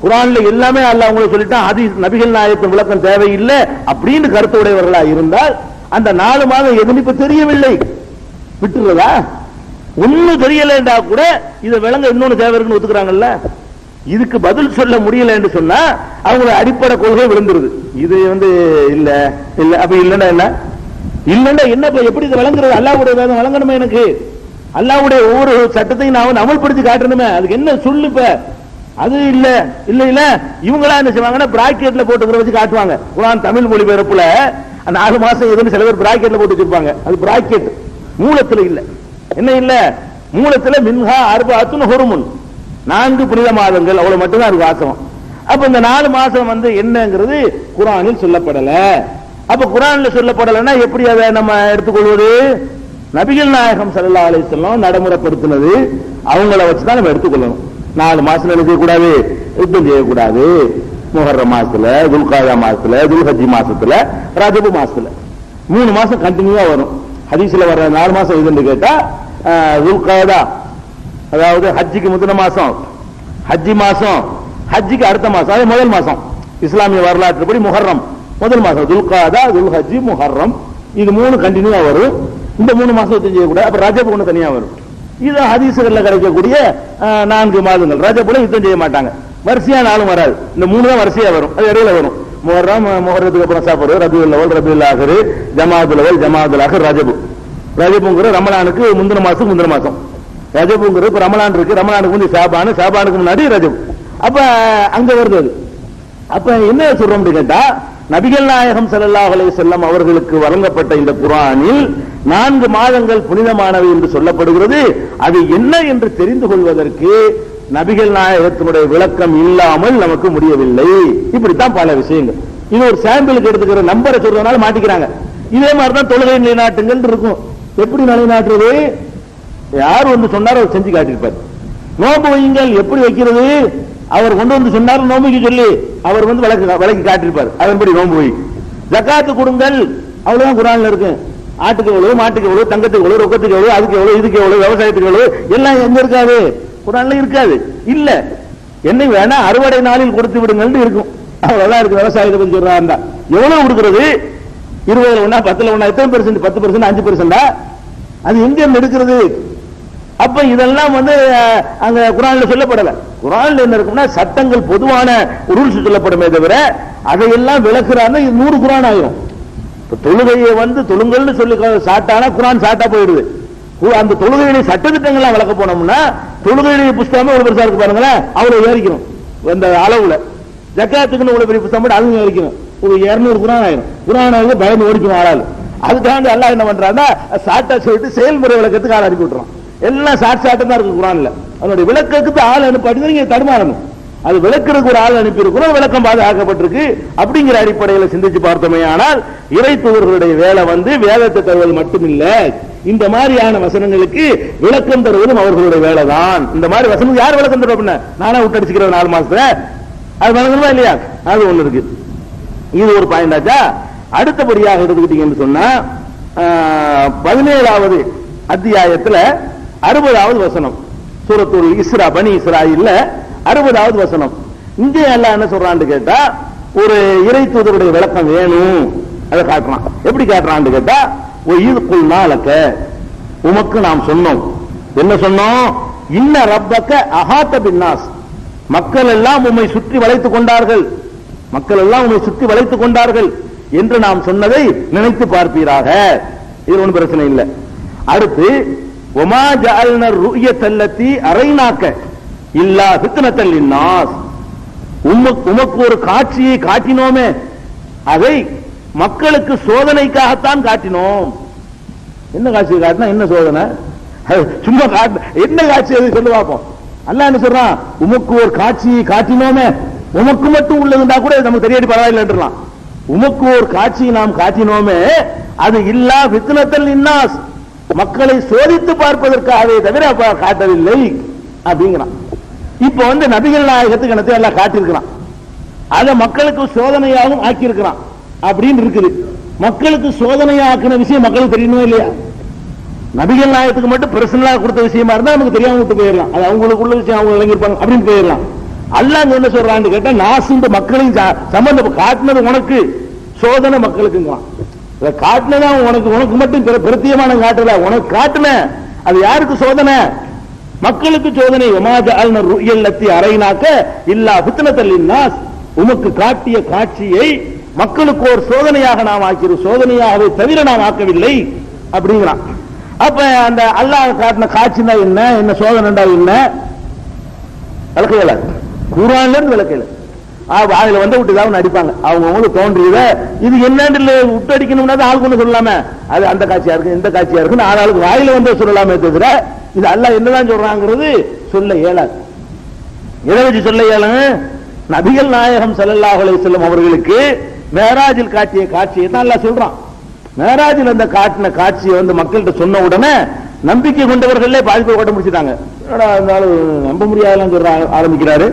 A: குர்ஆன்ல எல்லாமே அல்லாஹ் உங்களுக்கு சொல்லிட்டான், ஹதீஸ் நபிகள் நாயகத்தின் விளக்கம் தேவையில்லை அப்படின்னு கருத்துடையவர்களா இருந்தால் அந்த 4 மாதம் எதுன்னு இப்ப தெரியவில்லை, விட்டுறதா? ஒண்ணு தெரியலண்டா கூட இதை விளங்க இன்னொன்னு தேவை இருக்குன்னு ஒத்துக்கிறாங்கல்ல. இதுக்கு பதில் சொல்ல முடியல என்று சொன்னா அவங்களோட அடிப்படை கொள்கை விழுந்துருது. இது இல்ல இல்ல அப்ப இல்லன்னா என்ன இல்லன்னா என்ன எப்படி இதை விளங்குறது? அல்லாஹ்வுடைய வேதம் விளங்கணுமே, எனக்கு அல்லாஹ்வுடைய ஒவ்வொரு சட்டத்தையும் நான் அமல்படுத்தி காட்டணுமே, அதுக்கு என்ன சொல்லு? இப்ப அது இல்ல இல்ல இல்ல இவங்களா என்ன செய்வாங்கன்னா பிராக்கெட்ல போட்டு வச்சு காட்டுவாங்க. குர்ஆன் தமிழ் மொழிபெயர்ப்புல 4 மாசம் எதுன்னு சில பேர் பிராக்கெட்ல போட்டு வச்சிருப்பாங்க. அது பிராக்கெட் மூலத்துல இல்ல. என்ன இல்ல மூலத்துல மின்ஹா அர்பஅத்துன் ஹுருமுன் 4 புனித மாதங்கள், அவ்வளவு மட்டும்தான் இருக்கு வாசம். அப்ப இந்த 4 மாசம் என்னங்கிறது குர்ஆனில் சொல்லப்படல. அப்ப குர்ஆன்ல சொல்லப்படலன்னா எப்படி அதை நம்ம எடுத்துக்கொள்வது? நபிகள் நாயகம் ஸல்லல்லாஹு அலைஹி வஸல்லம் நடைமுறைப்படுத்தினது அவங்கள வச்சுதான் நம்ம எடுத்துக்கொள்ளணும். 4 மாசம் என்ன செய்யக்கூடாது? யுத்தம் செய்யக்கூடாது. முஹர்ரம் மாசத்துல, துல்காதா மாசத்துல, துல்ஹஜ் மாசத்துல, ரஜப் மாசத்துல 3 மாசம் கண்டினியூவா வரும். ஹதீஸ்ல வர 4 மாசம் எதுன்னு கேட்டா துல்காதா, அதாவது ஹஜ்ஜிக்கு முந்தின மாசம், ஹஜ்ஜி மாசம், ஹஜ்ஜிக்கு அடுத்த மாசம், அது முதல் மாசம். இஸ்லாமிய வரலாற்றுப்படி முஹர்ரம் முதல் மாசம், துல்காதா, துல்ஹஜ், முஹர்ரம், இது 3 கண்டினியூவா வரும். இந்த 3 மாசம் யுத்தம் செய்யக்கூடாது. அப்ப ரஜப் ஒண்ணு தனியா வரும். இது ஹதீஸ்கள்ல கிடைக்கக்கூடிய 4 மாதங்கள். ரஜப்ல யுத்தம் செய்ய மாட்டாங்க, வரிசையா 4 வராது. இந்த 3 தான் வரிசையா வரும், அது இடையில வரும். முஹர்ரம், முஹர்ரத்துக்கு அப்புறம் சாப்பிடுறது, ரபியுல் அவ்வல், ரபியுல் ஆஹிர், ஜமாதுல் அவ்வல், ஜமாதுல் ஆஹிர், ரஜப். ரஜப்ங்கிற ரமலானுக்கு முந்தின மாசம். ரஜப்ங்கிற இப்ப ரமலான் இருக்கு, ரமலானுக்கு முந்தி ஷாபான், ஷாபானுக்கு முன்னாடி ரஜப். அப்ப அங்க வருது அது. அப்ப என்ன சொல்றோம் கேட்டா, நபிகள் நாயகம் ஸல்லல்லாஹு அலைஹி வஸல்லம் அவர்களுக்கு வழங்கப்பட்ட இந்த குர்ஆனில் 4 மாதங்கள் புனிதமானவை என்று சொல்லப்படுகிறது. அது என்ன என்று தெரிந்து கொள்வதற்கு நபிகள் நாயகத்தினுடைய விளக்கம் இல்லாமல் நமக்கு முடியவில்லை. இப்படித்தான் பல விஷயங்கள். இது ஒரு சாம்பிளுக்கு எடுத்துக்கிற நம்பரை சொல்றதுனால மாட்டிக்கிறாங்க. இதே மாதிரிதான் தொழுகை நிலைநாட்டுங்கள் இருக்கும். எப்படி நிலைநாட்டுறது? யார் சொன்னார் அவர் செஞ்சு காட்டியிருப்பார். நோன்பு வையுங்கள் எப்படி வைக்கிறது? அவர் கொண்டு சொன்னார் நோம்புக்கு சொல்லி அவர் விளக்கி காட்டியிருப்பார். அதன்படி நோன்பு வை. ஜகாத்து கொடுங்கள், அவ்வளவுதான் குர்ஆன்ல இருக்கு. ஆட்டுக்கு எவ்வளவு, மாட்டுக்கு எவ்வளவு, தங்கத்துக்கு எவ்வளவு, ரொக்கத்துக்கு எவ்வளவு, அதுக்கு எவ்வளவு, இதுக்கு எவ்வளவு, விவசாயத்துக்கு எவ்வளவு, எல்லாம் எங்க இருக்காது? குர்ஆன்ல இருக்காது. இல்ல என்ன வேணா அறுவடை நாளில் கொடுத்து விடுங்கள் இருக்கும். அவ்வளவுதான் இருக்கு. விவசாயத்தை பத்தி சொல்றாங்க. எவ்வளவு கொடுக்கிறது? 20ல ஒண்ணா, 10ல ஒண்ணா, எத்தனை பெர்சென்ட்? 10%, 5%? அது எங்க இருந்து எடுக்கிறது? அப்ப இதெல்லாம் அங்க குர்ஆன்ல சொல்லப்படல. குர்ஆன்ல என்ன இருக்கும்னா சட்டங்கள், பொதுவான ரூல்ஸ் சொல்லப்படுமே தவிர அதையெல்லாம் விளக்குறாங்க. 100 குர்ஆன் ஆயிரும். தொழுகையை தொழுங்கள்னு சொல்லி சாட்டானா குர்ஆன் சாட்டா போயிடுது. அந்த தொழுகையுடைய சட்டத்திட்டங்கள்லாம் விளக்க போனோம்னா தொழுகையுடைய புஸ்தகமே ஒரு பெருசா இருக்கு பாருங்களேன், அவ்வளவு ஏறிக்கணும். அந்த அளவுல ஜக்காத்துக்குன்னு ஒரு பெரிய புஸ்தகம் அதுவும் ஏறிக்கணும். ஒரு 200 குர்ஆன் ஆயிரும். குர்ஆன் பயந்து ஓடிக்கணும் ஆளாள். அதுக்காக அல்லாஹ் என்ன பண்றான்னா சாட்டா சொல்லிட்டு செயல்முறை விளக்கத்துக்கு ஆள் அனுப்பி விட்டுறான். எல்லாம் சாட்சாட்டம் தான் இருக்கு குர்ஆன்ல. அதனுடைய விளக்கத்துக்கு ஆள் அனுப்பி நீங்க தடுமாறணும். அது விளக்குறதுக்கு ஒரு ஆள் அனுப்பி இருக்கிறோம், விளக்கம் பாதுகாக்கப்பட்டிருக்கு. அப்படிங்கிற அடிப்படையில் சிந்திச்சு பார்த்தோமே ஆனால் இறை தூதர்களுடைய வேலை வேதத்தை தருவது மட்டுமில்ல, இந்த மாதிரியான வசனங்களுக்கு விளக்கம் தருவதும் அவர்களுடைய வேலை தான். இந்த மாதிரி வசனம் யார் விளக்கம் தருவா? நானா விட்டடிச்சுக்கிறேன் 4 மாசத்துல, அது வழங்கணுமா இல்லையா? அது ஒண்ணு இருக்கு. இது ஒரு பாயிண்ட் ஆச்சா. அடுத்தபடியாக எடுத்துக்கிட்டீங்கன்னு சொன்னா 17வது அத்தியாயத்துல 60வது வசனம், சூரத்துல் இஸ்ரா, பனி இஸ்ராயீல்ல 60வது வசனம். இங்கே அல்லாஹ் என்ன சொல்றான்னு கேட்டா, ஒரு இறை தூதருடைய விளக்கம் வேணும், அதை காட்டுறான். எப்படி காட்டுறான்னு கேட்டா, உமக்கு நாம் சொன்னோம். என்ன சொன்னோம்? இன்ன ரப்பக்க அஹாத பின்னாஸ், மக்கள் எல்லாம் உம்மை சுற்றி வளைத்துக் கொண்டார்கள், மக்கள் எல்லாம் உம்மை சுற்றி வளைத்துக் கொண்டார்கள் என்று நாம் சொன்னதை நினைத்து பார்ப்பீராக. இது ஒன்றும் பிரச்சனை இல்லை. அடுத்து ஒமா ஜஅல்னா ருயத்தல்லதி அரைனாக்க இல்லா ஃபித்னத்தல் லின்னாஸ், உமக்கு ஒரு காட்சியை காட்டினோமே, அதை மக்களுக்கு சோதனைக்காகத்தான் காட்டினோம். என்ன காட்சி காட்டினா என்ன சோதனை? சும்மா என்ன காட்சி அது சொல்லு பார்ப்போம். அல்லாஹ் என்ன சொல்றான்? உமக்கு ஒரு காட்சியை காட்டினோமே, உமக்கு மட்டும் உள்ளதுண்டா கூட நமக்கு தெரியாடி பரவாயில்லைன்றலாம். உமக்கு ஒரு காட்சியை நாம் காட்டினோமே, அது இல்லா ஃபித்னத்தல் லின்னாஸ், மக்களை சோதித்து பார்ப்பதற்காகவே தவிர காட்டவில்லை அப்படிங்கிறான். இப்ப நபிகள் நாயகத்துக்கு என்னத்தை எல்லாம் காட்டியிருக்கிறான், அதை மக்களுக்கு சோதனையாகவும் ஆக்கியிருக்கிறான் அப்படின்னு இருக்குது. மக்களுக்கு சோதனையாக்கின விஷயம் மக்களுக்கு தெரியணுமா இல்லையா? நபிகள் நாயகத்துக்கு மட்டும் பர்சனலா கொடுத்த விஷயமா இருந்தா நமக்கு தெரியாம விட்டு போயிடலாம், அது அவங்களுக்குள்ள விஷயம் அவங்க விளங்கியிருப்பாங்க அப்படின்னு போயிடலாம். அல்லாஹ் என்ன சொல்றான்னு கேட்டா, நாசிந்த மக்களையும் சம்பந்தம் காட்டினது உனக்கு, சோதனை மக்களுக்குங்கிறான். காட்டினதான் உனக்கு மட்டும் பிரத்தியமான காட்டல, உனக்கு காட்டின அது யாருக்கு சோதனை? மக்களுக்கு சோதனை. அரைநாக்க இல்லா ஃபித்னத்தல் லின்னாஸ், உமக்கு காட்டிய காட்சியை மக்களுக்கு ஒரு சோதனையாக நாம் ஆக்கிறோம், சோதனையாகவே தவிர நாம் ஆக்கவில்லை அப்படிங்கிறான். அப்ப அந்த அல்லாஹ் காட்டின காட்சினா என்ன, என்ன சோதனைண்டா என்ன விளக்கையில, குர்ஆன்ல இருந்து விளக்கையில வாயில வந்து விட்டுதான் அடிப்பாங்க. அவங்களுக்கு தோன்றியத இது என்னன்னு விட்டு அடிக்கணும்னா ஆளுக்கு ஒண்ணு சொல்லலாமே, அது அந்த காட்சியா இருக்கு இந்த காட்சியா இருக்குன்னு ஆளுக்கு வாயில வந்து சொல்லலாமே தவிர இது அல்லாஹ் என்னதான் சொல்றாங்கிறது சொல்ல இயலாது. எதை வச்சு சொல்ல இயலாது? நபிகள் நாயகம் ஸல்லல்லாஹு அலைஹி வஸல்லம் அவர்களுக்கு மேராஜில் காட்டிய காட்சியை தான் அல்லாஹ் சொல்றான். மேராஜில் அந்த காட்டின காட்சியை வந்து மக்கள்கிட்ட சொன்ன உடனே நம்பிக்கை கொண்டவர்களே பாதிப்பை கொட்ட முடிச்சுட்டாங்க. நம்ப முடியாதெல்லாம் சொல்ற ஆரம்பிக்கிறாரு.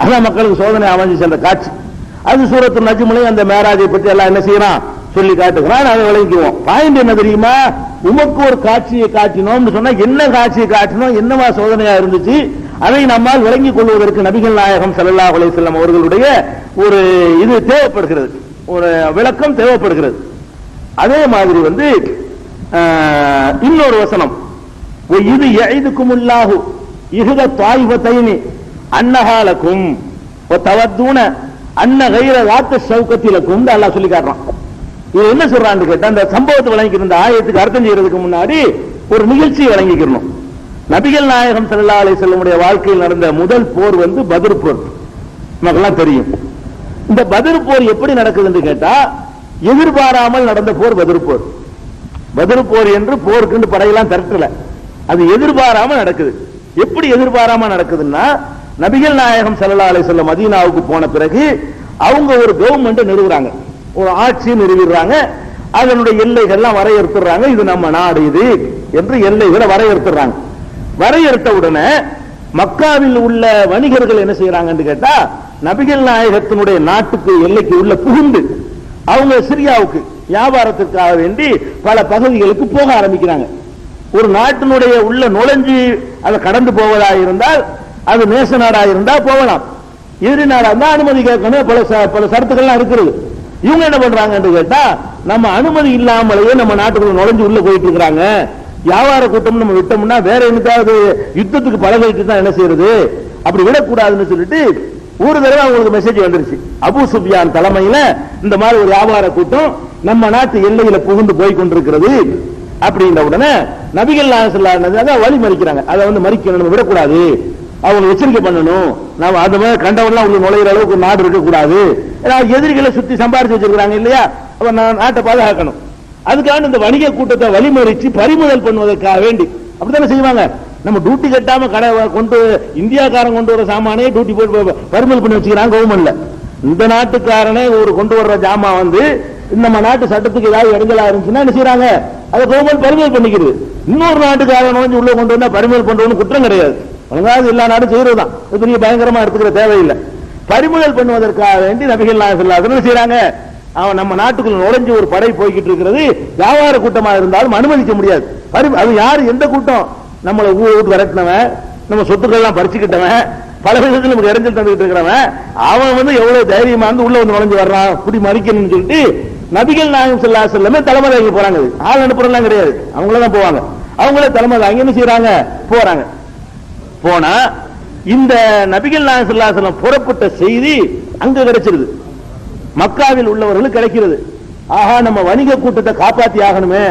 A: அதான் மக்களுக்கு சோதனை அமைஞ்சு சென்ற காட்சி. அது சூரத்து நஜ்முல அந்த மேராஜை பற்றி எல்லாம் என்ன செய்யறான் சொல்லி காட்டுகிறான். அதை விளங்கிக்குவோம். பாயிண்ட் என்ன தெரியுமா? உமக்கு ஒரு காட்சியை காட்டினோம்னு சொன்னா என்ன காட்சியை காட்டினோம், என்னவா சோதனையா இருந்துச்சு, அதை நம்மால் விளங்கிக் கொள்வதற்கு நபிகள் நாயகம் ஸல்லல்லாஹு அலைஹி வஸல்லம் அவர்களுடைய ஒரு இது தேவைப்படுகிறது, ஒரு விளக்கம் தேவைப்படுகிறது. அதே மாதிரி வந்து இன்னொரு வசனம், இது யஇதுகுமுல்லாஹு இஹ்த தாயிஃபத்தைனி அன்னஹாலக்கும் வதவதுன அன்ன கைர வாத்த ஷௌகத்திலக்கும் அல்லாஹ் சொல்லி காட்டுறான். இது என்ன சொல்றான்னு கேட்டா, அந்த சம்பவத்தை வழங்கிக்கிற இந்த ஆயத்துக்கு அர்த்தம் செய்யறதுக்கு முன்னாடி ஒரு நிகழ்ச்சியை வழங்கிக்கிறோம். நபிகள் நாயகம் ஸல்லல்லாஹு அலைஹி வஸல்லம் வாழ்க்கையில் நடந்த முதல் போர் வந்து பத்ர் போர். நமக்கெல்லாம் தெரியும். இந்த பத்ர் போர் எப்படி நடக்குதுன்னு கேட்டா, எதிர்பாராமல் நடந்த போர் பத்ர் போர். பத்ர் போர் என்று போருக்கு படையெல்லாம் திரட்டல, அது எதிர்பாராமல் நடக்குது. எப்படி எதிர்பாராம நடக்குதுன்னா, நபிகள் நாயகம் ஸல்லல்லாஹு அலைஹி வஸல்லம் மதீனாவுக்கு போன பிறகு அவங்க ஒரு கவர்மெண்ட் நிறுவுறாங்க, ஒரு ஆட்சியை நிறுவிடுறாங்க. அதனுடைய எல்லைகள்லாம் வரையறுத்துறாங்க. இது நம்ம நாடு இது என்று எல்லைகளை வரையறுத்துறாங்க. வரையறுத்த உடனே மக்காவில் உள்ள வணிகர்கள் என்ன செய்யறாங்கன்னு கேட்டா, நபிகள் நாயகத்தினுடைய நாட்டுக்கு எல்லைக்கு உள்ள புகுந்து அவங்க சிரியாவுக்கு வியாபாரத்திற்காக வேண்டி பல பகுதிகளுக்கு போக ஆரம்பிக்கிறாங்க. ஒரு நாட்டினுடைய உள்ள நுழைஞ்சு அதை கடந்து போவதாக இருந்தால், அது நேச நாடாக இருந்தா போகலாம், எதிரி நாடா இருந்தா அனுமதி கேட்கணும். பல சரத்துக்கள்லாம் இருக்கிறது. இவங்க என்ன பண்றாங்க என்று கேட்டா, நம்ம அனுமதி இல்லாமலேயே நம்ம நாட்டுக்குள்ள நுழைஞ்சு உள்ள போயிட்டு இருக்கிறாங்க. வியாபார கூட்டம் நம்ம விட்டோம்னா வேற என்னைக்காவது யுத்தத்துக்கு பழகிட்டு தான் என்ன செய்யறது, அப்படி விடக்கூடாதுன்னு சொல்லிட்டு ஒரு தடவை அவங்களுக்கு மெசேஜ் வந்துருச்சு. அபூ சுஃபியான் தலைமையில இந்த மாதிரி ஒரு வியாபார கூட்டம் நம்ம நாட்டு எல்லையில புகுந்து போய் கொண்டிருக்கிறது அப்படின்ற உடனே நபிகள் நாயகம் ஸல்லல்லாஹு அலைஹி வஸல்லம் வழி மறிக்கிறாங்க. அதை வந்து மறிக்கணும், விடக்கூடாது, அவங்க எச்சரிக்கை பண்ணணும். நாம அந்த மாதிரி கண்டவன்லாம் உள்ள நுழையிற அளவுக்கு நாடு இருக்கக்கூடாது. எதிரிகளை சுத்தி சம்பாரிச்சு வச்சிருக்காங்க இல்லையா, அப்ப நாட்டை பாதுகாக்கணும். அதுக்காக இந்த வணிக கூட்டத்தை வழிமறிச்சு பறிமுதல் பண்ணுவதற்காக வேண்டி அப்படித்தானே செய்வாங்க. நம்ம டியூட்டி கட்டாம கடை கொண்டு இந்தியாக்காரன் கொண்டு வர சாமானே டியூட்டி போட்டு பறிமுதல் பண்ணி வச்சுக்கிறாங்க கவர்மெண்ட்ல. இந்த நாட்டுக்காரனே ஒரு கொண்டு வர்ற ஜாமா வந்து நம்ம நாட்டு சட்டத்துக்கு ஏதாவது இடைஞ்சலா இருந்துச்சுன்னா என்ன செய்யறாங்க, அதை கவர்மெண்ட் பறிமுதல் பண்ணிக்கிறது. இன்னொரு நாட்டுக்காரன் வந்து உள்ள கொண்டு வந்தா பறிமுதல் பண்றவனு குற்றம் கிடையாது. ஒழுங்காவது எல்லா நாடும் செய்யறதுதான், பெரிய பயங்கரமா எடுத்துக்கிற தேவையில்லை. பறிமுதல் பண்ணுவதற்காக வேண்டி நபிகள் நாயகம் ஸல்லல்லாஹு அலைஹி வஸல்லம் செய்யறாங்க. அவன் நம்ம நாட்டுக்குள்ள நுழைஞ்சு ஒரு படை போய்கிட்டு இருக்கிறது, வியாபார கூட்டமா இருந்தாலும் அனுமதிக்க முடியாது. அது யாரு, எந்த கூட்டம்? நம்மளை ஊர் விட்டு விரட்டினவன், நம்ம சொத்துக்கள் எல்லாம் பறிச்சுக்கிட்டவன், பல விதத்தில் நமக்கு இடைஞ்சல் தந்துகிட்டு இருக்கிறவன், அவன் வந்து எவ்வளவு தைரியமா வந்து உள்ள வந்து நுழைஞ்சு வர்றான், இப்படி மறிக்கணும்னு சொல்லிட்டு நபிகள் நாயகம் ஸல்லல்லாஹு அலைஹி வஸல்லம் தலைமை தாங்கி போறாங்க. ஆள் அனுப்புறதுலாம் கிடையாது, அவங்களதான் போவாங்க. அவங்களே தலைமை தாங்கி என்ன செய்யறாங்க, போறாங்க. போனா இந்த நபிகள் நாயகம் ஸல்லல்லாஹு அலைஹி வஸல்லம் புறப்பட்ட செய்தி அங்க கிடைச்சிருது, மக்காவில் உள்ளவர்களுக்கு கிடைக்கிறது. ஆஹா, நம்ம வணிக கூட்டத்தை காப்பாத்தி ஆகணுமே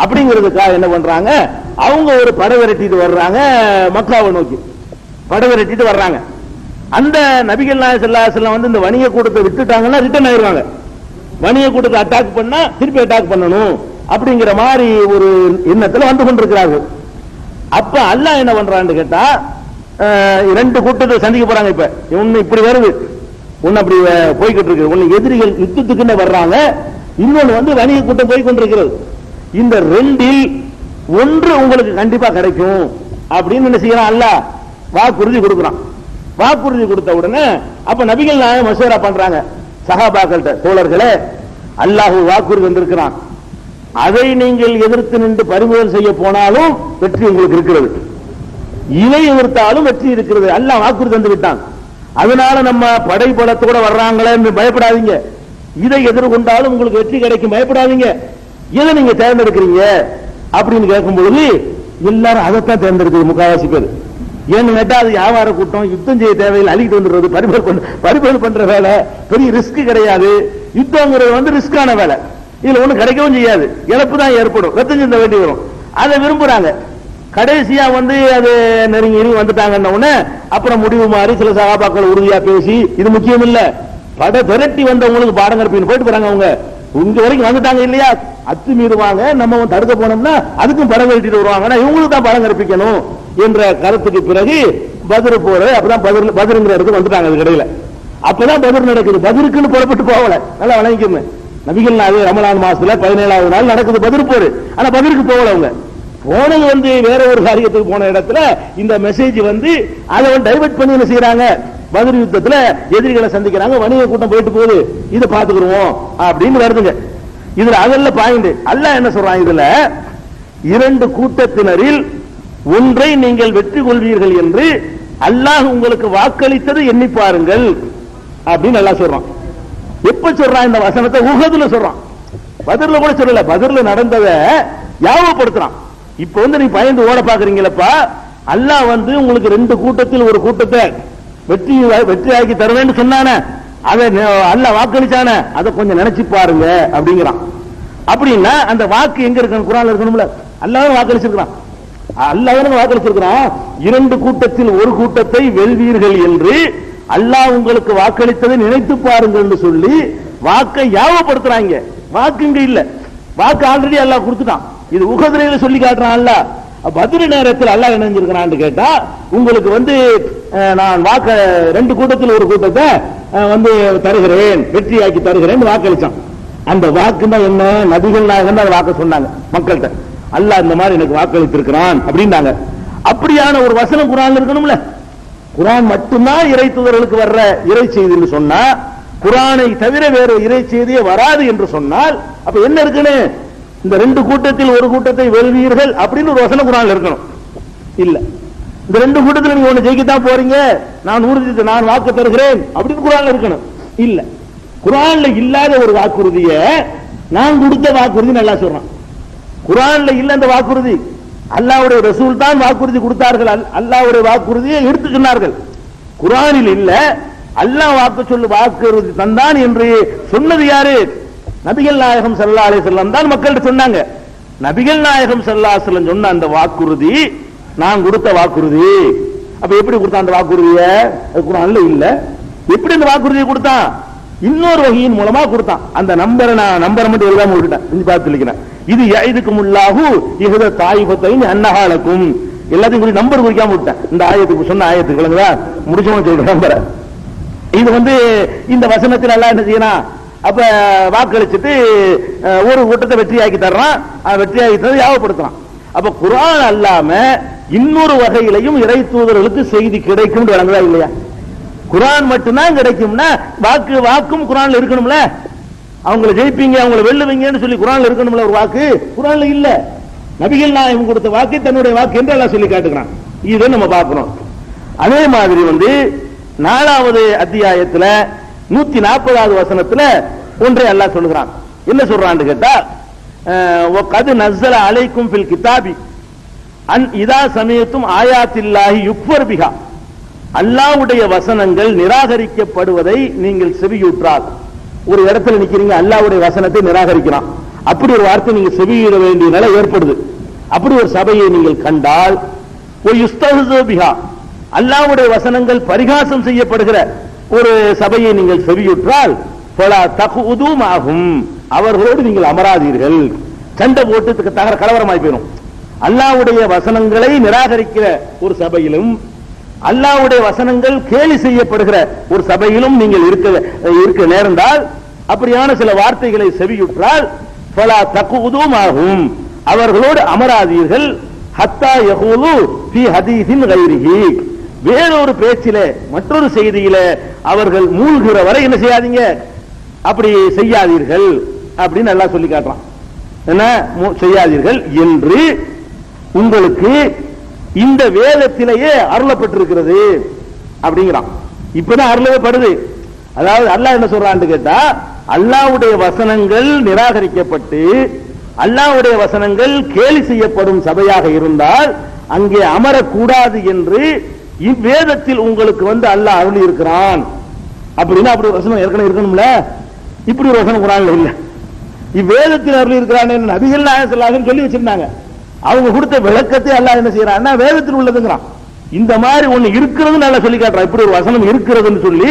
A: அப்படிங்கிறதுக்காக என்ன பண்றாங்க, அவங்க ஒரு படை விரட்டிட்டு வர்றாங்க, மக்காவை நோக்கி படை விரட்டிட்டு வர்றாங்க. அந்த நபிகள் நாயகம் ஸல்லல்லாஹு அலைஹி வஸல்லம் வந்து இந்த வணிக கூட்டத்தை விட்டுட்டாங்கன்னா ரிட்டர்ன் ஆயிடுவாங்க. வணிக கூட்டத்தை அட்டாக் பண்ணா திருப்பி அட்டாக் பண்ணணும் அப்படிங்கிற மாதிரி ஒரு எண்ணத்துல வந்து கொண்டிருக்கிறார்கள். அப்ப அல்லாஹ் என்ன பண்றான்னு கேட்டா, ரெண்டு கூட்டத்தை சந்திக்க போறாங்க. இப்ப ஒண்ணு இப்படி வருது, ஒண்ணு அப்படி போய்கிட்டு இருக்கு. ஒண்ணு எதிரிகள் யுத்தத்துக்குன்னு வர்றாங்க, இன்னொன்னு வந்து வணிக கூட்டம் போய் கொண்டிருக்கிறது. இந்த ரெண்டில் ஒன்று உங்களுக்கு கண்டிப்பா கிடைக்கும் அப்படின்னு என்ன செய்யறான், அல்லாஹ் வாக்குறுதி கொடுக்குறான். வாக்குறுதி கொடுத்த உடனே அப்ப நபிகள் நாயகம் மசூரா பண்றாங்க சஹாபாக்கள்கிட்ட, தோழர்களே, அல்லாஹ் வாக்குறுதி வந்திருக்கிறான், அதை நீங்கள் எதிர்த்து நின்று பறிமுதல் செய்ய போனாலும் வெற்றி உங்களுக்கு இருக்கிறது, இதை எதிர்த்தாலும் வெற்றி இருக்கிறது. அல்லாஹ் வாக்குறுதி தந்து விட்டான். அதனால நம்ம படை பலத்தோட வர்றாங்களே பயப்படாதீங்க, இதை எதிர்கொண்டாலும் உங்களுக்கு வெற்றி கிடைக்கும், பயப்படாதீங்க, எதை நீங்க தேர்ந்தெடுக்கிறீங்க அப்படின்னு கேட்கும் பொழுது எல்லாரும் அதைத்தான் தேர்ந்தெடுக்குது முக்காவாசி பேர். ஏன்னு கேட்டா அது வியாபார கூட்டம், யுத்தம் செய்ய தேவையில்லை, அழிக்கிட்டு வந்துடுறது, பரிபல் பண்ற வேலை, பெரிய ரிஸ்க் கிடையாது. யுத்தங்கிறது வந்து ரிஸ்கான வேலை, இதுல ஒண்ணு கிடைக்கவும் செய்யாது, இழப்பு தான் ஏற்படும், ரத்தம் சிந்த வேண்டி வரும். அதை விரும்புறாங்க. கடைசியா வந்து அது நெருங்கி வந்துட்டாங்கன்ன உடனே அப்புறம் முடிவு மாறி சில சகாபாக்கள் உறுதியா பேசி, இது முக்கியம் இல்ல, பட திரட்டி வந்தவங்களுக்கு பாடம் கற்பின்னு போயிட்டு போறாங்க. அவங்க இங்க வரைக்கும் வந்துட்டாங்க இல்லையா, அத்துமீறுவாங்க, நம்ம தடுக்க போனோம்னா அதுக்கும் படம் கட்டிட்டு வருவாங்கன்னா இவங்களுக்கு தான் பாடம் கற்பிக்கணும் என்ற கருத்துக்கு பிறகு பத்ர் போற, அப்பதான் பத்ருங்கிற இடத்துக்கு வந்துட்டாங்க. அது கடையில அப்பதான் பத்ர் நடக்குது. பத்ருக்குன்னு புறப்பட்டு போகல, நல்லா வழங்கிக்கணும். நபிகள் நாள் ரமலான் மாசத்துல 17வது நாள் நடக்குது பத்ர் போர். ஆனா பத்ருக்கு போகல. அவங்க போனது வந்து வேற ஒரு காரியத்துக்கு போன இடத்துல இந்த மெசேஜ் வந்து அதை டைவர்ட் பண்ணி என்ன செய்யறாங்க, பத்ர் யுத்தத்துல எதிரிகளை சந்திக்கிறாங்க, வணிக கூட்டம் போயிட்டு போகுது, இதை பாத்துக்கிறோம் அப்படின்னு வருதுங்க. இதுல அதல்ல பாயிண்ட். அல்லாஹ் என்ன சொல்றான், இதுல இரண்டு கூட்டத்தினரில் ஒன்றை நீங்கள் வெற்றி கொள்வீர்கள் என்று அல்லாஹ் உங்களுக்கு வாக்களித்தது எண்ணி பாருங்கள் அப்படின்னு அல்லாஹ் சொல்றான். எப்ப சொல்றான் இந்த வசனத்தை? உஹதுல சொல்றான், பத்ர்ல கூட சொல்லல. பத்ர்ல நடந்ததை ஞாபகப்படுத்துறான். இப்ப வந்து நீ பயந்து ஓட பாக்குறீங்களப்பா, அல்லாஹ் வந்து உங்களுக்கு ரெண்டு கூட்டத்தில் ஒரு கூட்டத்தை வெற்றியாக்கி தருவேன்னு சொன்னானே, அதை அல்லாஹ் வாக்களிச்சானே, அதை கொஞ்சம் நினைச்சு பாருங்க அப்படிங்கிறான். அப்படின்னா அந்த வாக்கு எங்க இருக்கு? குர்ஆன்ல இருக்கணும்ல. அல்லாஹ் வாக்களிச்சிருக்கான், அல்லாஹ் வாக்களிச்சிருக்கான். இரண்டு கூட்டத்தில் ஒரு கூட்டத்தை வெல்வீர்கள் என்று அல்லாஹ் உங்களுக்கு வாக்களித்ததை நினைத்து பாருங்கள் என்று சொல்லி வாக்கை ஞாபகப்படுத்துறாங்க. வாக்கு இங்க இல்ல, வாக்கு ஆல்ரெடி அல்லாஹ் கொடுத்துட்டான். இது உஹதுல சொல்லி காட்டுறான் அல்லாஹ். பத்ர் நேரத்தில் அல்லாஹ் என்ன செஞ்சிருக்கான்னு கேட்டா, உங்களுக்கு வந்து நான் வாக்க ரெண்டு கூட்டத்தில் ஒரு கூட்டத்தை வந்து தருகிறேன், வெற்றியாக்கி தருகிறேன் வாக்களிச்சான். அந்த வாக்கு தான் என்ன? நபிகள் நாயகம் தான் வாக்க சொன்னாங்க மக்கள்கிட்ட. அல்லாஹ் இந்த மாதிரி எனக்கு வாக்களித்திருக்கிறான் அப்படின்னாங்க. அப்படியான ஒரு வசனம் குர்ஆன்ல இருக்கணும்ல. குர்ஆன் மட்டும்தான் இறை தூதர்களுக்கு வர்ற இறை செய்தின்னு சொன்னா, குர்ஆனை தவிர வேற இறை செய்தியே வராது என்று சொன்னால் அப்ப என்ன இருக்குன்னு, இந்த ரெண்டு கூட்டத்தில் ஒரு கூட்டத்தை வெல்வீர்கள் அப்படின்னு ஒரு வசனம் குர்ஆன்ல இருக்கணும். இல்ல, இந்த ரெண்டு கூட்டத்தில் நீங்க ஒண்ணு ஜெயிக்கத்தான் போறீங்க, நான் வாக்கு தருகிறேன் அப்படின்னு குர்ஆன்ல இருக்கணும். இல்ல, குர்ஆன்ல இல்லாத ஒரு வாக்குறுதிய நான் கொடுத்த வாக்குறுதி நல்லா சொல்றான். குர்ஆன்ல இல்ல அந்த வாக்குறுதி. அல்லாஹ்வுடைய ரசூல் தான் வாக்குறுதி கொடுத்தார்கள், அல்லாஹ்வுடைய வாக்குறுதியை எடுத்து சொன்னார்கள். குர்ஆனில் இல்ல, அல்லாஹ் வாக்குறுதி தந்தான் என்று சொன்னது யாரு? நபிகள் நாயகம் ஸல்லல்லாஹு அலைஹி வஸல்லம் தான் மக்கள்கிட்ட சொன்னாங்க. நபிகள் நாயகம் ஸல்லல்லாஹு அலைஹி வஸல்லம் சொன்ன அந்த வாக்குறுதி நான் கொடுத்த வாக்குறுதி. அப்ப எப்படி கொடுத்தான் அந்த வாக்குறுதிய? குர்ஆன்ல இல்ல. எப்படி அந்த வாக்குறுதியை கொடுத்தான்? இன்னொரு வகையின் மூலமா கொடுத்தான். அந்த நம்பரை மட்டும் எழுதாம விட்டுட்டேன், இங்க பார்த்து சொல்லிக்கிறேன். இது யஇதுகுமுல்லாஹு இஹ்த தாயிஃபத்தைன் அன்னஹாலக்கும், எல்லாத்தையும் குறி நம்பர் குறிக்காம விட்டேன். இந்த ஆயத்துக்கு சொன்ன ஆயத்துக்கு விளங்குதா? முடிச்சவங்க சொல்ற நம்பரை. இது வந்து இந்த வசனத்தில் அல்லாஹ் என்ன செய்யறான், அப்ப வாக்களிச்சுட்டு ஒரு கூட்டத்தை வெற்றியாக்கி தர்றான், வெற்றியாக்கி தரது ஞாபகப்படுத்துறான். அப்ப குர்ஆன் அல்லாம இன்னொரு வகையிலையும் இறை தூதர்களுக்கு செய்தி கிடைக்கும் விளங்குதா இல்லையா? குர்ஆன் மட்டும்தான் கிடைக்கும்னா வாக்கும் குர்ஆன்ல இருக்கணும்ல. அவங்களை ஜெயிப்பீங்க, அவங்களை வெல்லுவீங்கன்னு சொல்லி குர்ஆன்ல இருக்கணும்ல ஒரு வாக்கு. குர்ஆன்ல இல்ல. நபிகள் நாயகம் கொடுத்த வாக்கு தன்னுடைய வாக்கு என்று அல்லாஹ் சொல்லி காட்டுகிறான். இதை நம்ம பார்க்கணும். அதே மாதிரி வந்து 4வது அத்தியாயத்துல 140வது வசனத்துல ஒன்றை அல்லாஹ் சொல்லுகிறான். என்ன சொல்றான்னு கேட்டா, வகத் நஸல அலைக்கும் ஃபில் கிதாபி அன் இதா சமயத்தும் ஆயாத்தில்லாஹி யுக்ஃபர் பிஹா, அல்லாஹ்வுடைய வசனங்கள் நிராகரிக்கப்படுவதை நீங்கள் செவியுற்றால். ஒரு இடத்துல நிக்கிறீங்க, அல்லாஹ்வுடைய வசனத்தை நிராகரிக்கிறான், அப்படி ஒரு வார்த்தை நீங்க செவியிட வேண்டிய நிலை ஏற்படுது. அப்படி ஒரு சபையை நீங்கள் கண்டால், அல்லாஹ்வுடைய வசனங்கள் பரிகாசம் செய்யப்படுகிற ஒரு சபையை நீங்கள் செவியுற்றால், அவர்களோடு நீங்கள் அமராதீர்கள். சண்டை போட்டு கலவரமாய் போயிடும். அல்லாஹ்வுடைய வசனங்களை நிராகரிக்கிற ஒரு சபையிலும், அல்லாஹ்வுடைய வசனங்கள் கேலி செய்யப்படுகிற ஒரு சபையிலும் நீங்கள் இருக்க நேர்ந்தால், அப்படியான சில வார்த்தைகளை செவியுற்றால், ஃபலா தகுதுமாகும், அவர்களோடு அமராதீர்கள். ஹத்தா யகூலு ஃபீ ஹதீஸின் கைரிஹி, வேறொரு பேச்சிலே மற்றொரு செய்தியிலே அவர்கள் மூழ்கிற வரை என்ன செய்யாதீங்க, அப்படி செய்யாதீர்கள் அப்படின்னு அல்லாஹ் சொல்லி காட்டுறான். என்ன செய்யாதீர்கள் என்று உங்களுக்கு இந்த வேதத்திலேயே அருளப்பட்டிருக்கிறது அப்படிங்கிறான். இப்பதான் அருளப்படுது. அதாவது அல்லாஹ் என்ன சொல்றான்னு கேட்டா, அல்லாஹ்வுடைய வசனங்கள் நிராகரிக்கப்பட்டு அல்லாஹ்வுடைய வசனங்கள் கேலி செய்யப்படும் சபையாக இருந்தால் அங்கே அமரக்கூடாது என்று இவ்வேதத்தில் உங்களுக்கு அல்லாஹ் அருளி இருக்கிறான் அப்படின்னா அப்படி ஒரு வசனம் ஏற்கனவே இருக்கணும்ல. இப்படி ஒரு வசனம் குர்ஆன்ல இல்ல. இவ்வேதத்தில் அருளி இருக்கிறான் நபிகள் நாயகம் ஸல்லல்லாஹு அலைஹி வஸல்லம் சொல்லி வச்சிருந்தாங்க. அவங்க கொடுத்த விளக்கத்தை அல்லாஹ் என்ன செய்யறான்னா வேதத்தில் உள்ளதுங்கிறான். இந்த மாதிரி ஒண்ணு இருக்கிறதுன்னு அல்லாஹ் சொல்லி காட்டுறான். இப்படி ஒரு வசனம் இருக்கிறதுன்னு சொல்லி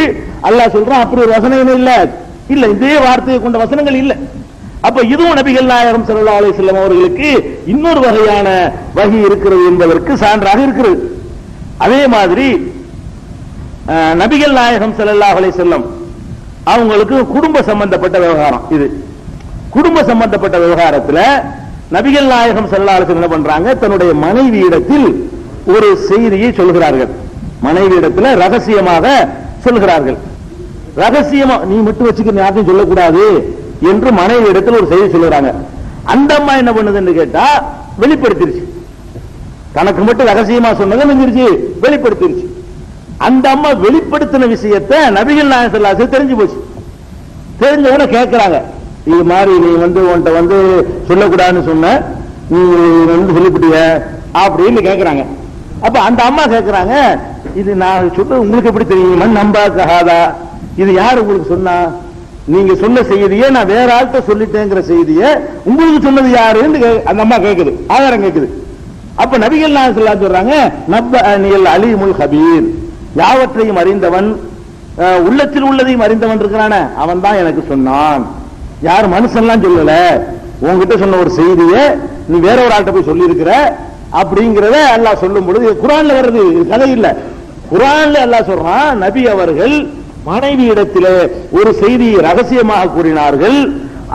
A: அல்லாஹ் சொல்றான். அப்படி ஒரு வசனம் இல்ல இல்ல இதே வார்த்தையை கொண்ட வசனங்கள் இல்ல. அப்ப இதுவும் நபிகள் நாயகம் ஸல்லல்லாஹு அலைஹி வஸல்லம் அவர்களுக்கு இன்னொரு வகையான வஹி இருக்கிறது என்பதற்கு சான்றாக இருக்கிறது. அதே மாதிரி நபிகள் நாயகம் ஸல்லல்லாஹு அலைஹி வஸல்லம் அவங்களுக்கு குடும்ப சம்பந்தப்பட்ட விவகாரம் இது. குடும்ப சம்பந்தப்பட்ட விவகாரத்தில் நபிகள் நாயகம் ஸல்லல்லாஹு அலைஹி வஸல்லம் என்ன பண்றாங்க, தன்னுடைய மனைவியிடத்தில் ஒரு செய்தியை சொல்கிறார்கள். மனைவியிடத்தில் ரகசியமாக சொல்கிறார்கள். ரகசியமா நீ மட்டும் வச்சுக்க யாருக்கும் சொல்லக்கூடாது என்று மனைவியிடத்தில் ஒரு செய்தி சொல்லுறாங்க. அந்த அம்மா என்ன பண்ணுதுன்னு கேட்டா வெளிப்படுத்திருச்சு. தனக்கு மட்டும் ரகசியமா சொன்னதை நெஞ்சிருச்சு வெளிப்படுத்திருச்சு. அந்த அம்மா வெளிப்படுத்தின விஷயத்தை நபிகள் நாயகம் ஸல்லல்லாஹு அலைஹி வஸல்லம் தெரிஞ்சு போச்சு. தெரிஞ்சவன கேட்கிறாங்க, இது மாதிரி நீ உன்கிட்ட சொல்லக்கூடாதுன்னு சொன்ன, நீ சொல்லிவிட்டிய அப்படின்னு கேட்கிறாங்க. அப்ப அந்த அம்மா கேட்கிறாங்க, இது நான் சொல்றது உங்களுக்கு எப்படி தெரியும்? மண் நம்பாக்காதா, இது யார் உங்களுக்கு சொன்னா? நீங்க சொன்ன செய்தியை நான் வேற ஆள்கிட்ட சொல்லிட்டேங்கிற செய்தியை உங்களுக்கு சொன்னது யாருன்னு அந்த அம்மா கேட்குது, ஆதாரம் கேட்குது. அப்ப நபிகள் நாயகம் ஸல்லல்லாஹு அலைஹி வஸல்லம் சொல்றாங்க, நப்பஅனில் அலீமுல் கபீர், யாவற்றையும் அறிந்தவன், உள்ளத்தில் உள்ளதையும் அறிந்தவன் இருக்கிறானே அவன் தான் எனக்கு சொன்னான். யார் மனுஷன்லாம் சொல்லல, உங்ககிட்ட சொன்ன ஒரு செய்தியை நீ வேற ஒரு ஆள்கிட்ட போய் சொல்லி இருக்கிற அப்படிங்கிறத அல்லாஹ் சொல்லும் பொழுது குர்ஆன்ல வருது, கதை இல்ல. குர்ஆன்ல அல்லாஹ் சொல்றான், நபி அவர்கள் மனைவி இடத்திலே ஒரு செய்தியை ரகசியமாக கூறினார்கள்.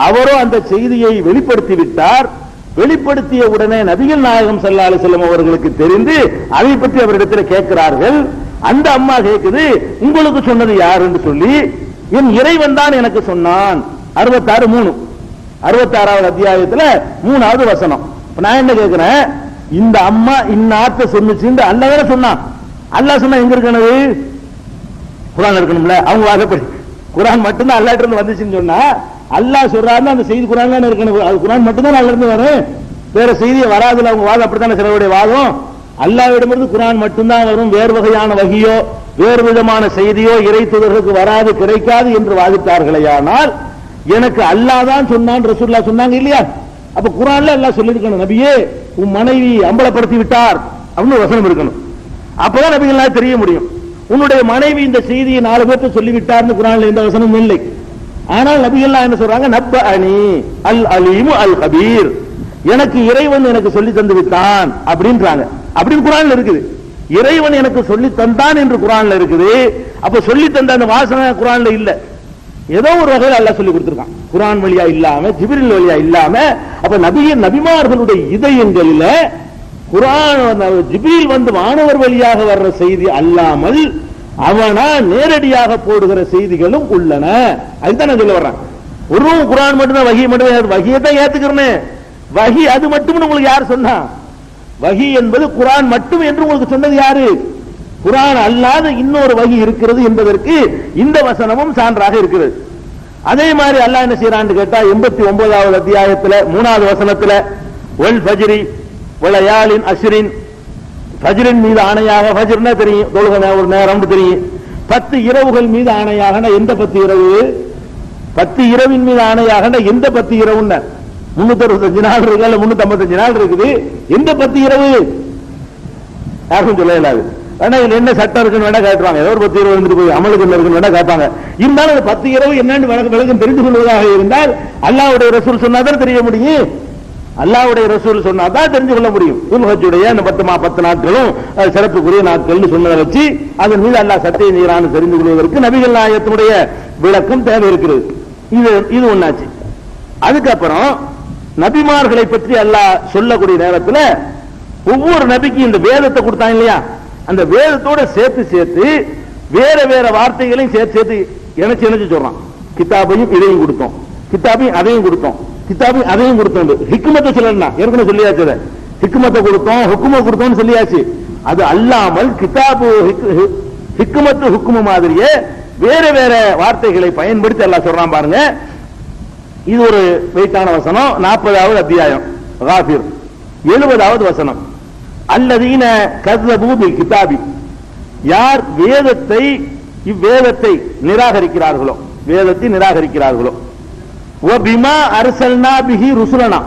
A: அவரோ அந்த செய்தியை வெளிப்படுத்தி விட்டார். வெளிப்படுத்திய உடனே நபிகள் நாயகம் ஸல்லல்லாஹு அலைஹி வஸல்லம் அவர்களுக்கு தெரிந்து அதை பற்றி அவரிடத்தில் கேட்கிறார்கள். அந்த அம்மா கேட்குது, உங்களுக்கு சொன்னது யார் என்று சொல்லி, என் இறைவன் தான் எனக்கு சொன்னான். 66 அத்தியாயத்தில் 3வது வசனம். நான் என்ன கேட்கிறேன், இந்த அம்மா இன்னார்த்த சொன்னுச்சு அல்லாஹ் வேற சொன்னான். அல்லாஹ் சொன்னா எங்க இருக்கணும்? குர்ஆன் இருக்கணும்ல. அவங்க வாதப்படி குர்ஆன் மட்டும்தான் அல்லாஹ் கிட்ட இருந்து வந்துச்சுன்னு சொன்னா, அல்லாஹ் சொல்றாருன்னா அந்த செய்தி குர்ஆன்ல இருக்கணும். அது குர்ஆன் மட்டும்தான் அல்லாஹ் இருந்து வரும், வேற செய்தி வராதுல. அவங்க வாதம் அப்படித்தானே சிலருடைய வாதம். அல்லாஹ்விடமிருந்து குர்ஆன் மட்டும்தான் வரும், வேறு வகையான வஹியோ வேறு விதமான செய்தியோ இறை தூதர்களுக்கு வராது, கிடைக்காது என்று வாதிட்டார்களேயானால், எனக்கு அல்லாஹ் தான் சொன்னான் ரசூலுல்லாஹ் சொன்னாங்க இல்லையா? அப்ப குர்ஆன்ல அல்லாஹ் சொல்லிருக்கணும், நபியே உன் மனைவி அம்பலப்படுத்தி விட்டார் அப்படின்னு ஒரு வசனம் இருக்கணும். அப்பதான் நபிகளால் தெரிய முடியும். உன்னுடைய மனைவி இந்த செய்தியை 4 பேருக்கு சொல்லிவிட்டார்னு குர்ஆன்ல எந்த வசனமும் இல்லை. ஆனால் நபிகள்லாம் என்ன சொல்றாங்க, நப்பஅனி அல் அலீமு அல் கபீர், எனக்கு இறைவன் எனக்கு சொல்லி தந்து விட்டான் அப்படின்றாங்க. அப்படின்னு குர்ஆன்ல இருக்குது. இறைவன் எனக்கு சொல்லி தந்தான் என்று குர்ஆன்ல இருக்குது. அப்ப சொல்லி தந்த அந்த வாசனை குர்ஆன்ல இல்ல, ஏதோ ஒரு வகையில் அல்லாஹ் சொல்லி கொடுத்திருக்கான். குர்ஆன் வழியா இல்லாம, ஜிப்ரீல் வழியா இல்லாம. அப்ப நபிமார்களுடைய இதயங்களில குர்ஆன் ஜிப்ரீல் வானவர் வழியாக வர்ற செய்தி அல்லாமல் அவனா நேரடியாக போடுகிற செய்திகளும் உள்ளன. அதுதான் நான் சொல்ல வர்றேன். ஒரு குர்ஆன் மட்டும்தான் வஹி மட்டும், வஹியை தான் ஏத்துக்கிறேன். வஹி அது மட்டும் உங்களுக்கு யார் சொன்னா? வஹி என்பது குர்ஆன் மட்டும் என்று உங்களுக்கு சொன்னது யாரு? குர்ஆன் அல்லாத இன்னொரு வஹி இருக்கிறது என்பதற்கு இந்த வசனமும் சான்றாக இருக்கிறது. அதே மாதிரி அல்லாஹ் என்ன செய்யறான்னு கேட்டா 89வது அத்தியாயத்துல 3வது வசனத்துல வல் ஃபஜ்ரி வலயாலின் அஷ்ரின், ஃபஜ்ரின் மீது ஆணையாக, ஃபஜ்ர்னா தெரியும் தொழுகை ஒரு நேரம் தெரியும். 10 இரவுகள் மீது ஆணையாக, எந்த 10 இரவு? 10 இரவின் மீது ஆணையாக எந்த 10 இரவுன்னா 365 நாள் இருக்கு, 355 நாள் இருக்குது. எந்த 10 இரவு யாருக்கும் சொல்ல இயலாது. ஆனா இதுல என்ன சட்டம் இருக்குன்னு வேணா காட்டுவாங்க, ஏதோ ஒரு 10 இரவு வந்துட்டு போய் அமலுக்கு இருக்குன்னு வேணா காப்பாங்க. இருந்தாலும் 10 இரவு என்னன்னு விளக்கம் தெரிந்து கொள்வதாக இருந்தால் அல்லாஹ்வுடைய ரசூல் சொன்னாதான் தெரிய முடியும். அல்லாஹ்வுடைய ரசூல் சொன்னாதான் தெரிஞ்சு கொள்ள முடியும். துல்ஹஜ்ஜுடைய அந்த 10 நாட்களும் சிறப்புக்குரிய நாட்கள் சொன்னதை வச்சு அதன் மீது அல்லாஹ் சத்தியம் செய்கிறான்னு தெரிந்து கொள்வதற்கு நபிகள் நாயகத்தினுடைய விளக்கம் தேவை இருக்கிறது. இது ஒண்ணாச்சு. அதுக்கப்புறம் நபிமார்களை பற்றி அல்லாஹ் சொல்லக்கூடிய நேரத்தில் ஒவ்வொரு நபிக்கும் இந்த வேதத்தை கொடுத்தாங்க இல்லையா, அந்த வேதத்தோட சேர்த்து வேற வேற வார்த்தைகளையும் சேர்த்து இணைச்சு சொல்றான். கிதாபையும் இதையும் கொடுத்தோம், கிதாபையும் அதையும் கொடுத்தோம், கிதாபையும் அதையும் கொடுத்தோம். ஹிக்மத்தை சொல்லலாம், ஏற்கனவே சொல்லியாச்சு. ஹிக்மத்தை கொடுத்தோம், ஹுக்கும கொடுத்தோம்னு சொல்லியாச்சு. அது அல்லாமல் கிதாபு ஹிக்மத்து ஹுக்கும மாதிரியே வேற வேற வார்த்தைகளை பயன்படுத்தி அல்லாஹ் சொல்றான் பாருங்க. இது ஒரு வெயிட்டான வசனம். 40வது அத்தியாயம் காஃபிர். 70வது வசனம், அல்லதீன கஸ்ஸபூ பில் கிதாபி, யார் இவ்வேதத்தை நிராகரிக்கிறார்களோ, வேதத்தை நிராகரிக்கிறார்களோ, வபிமா அர்சல்னா பிஹி ருசுலனா,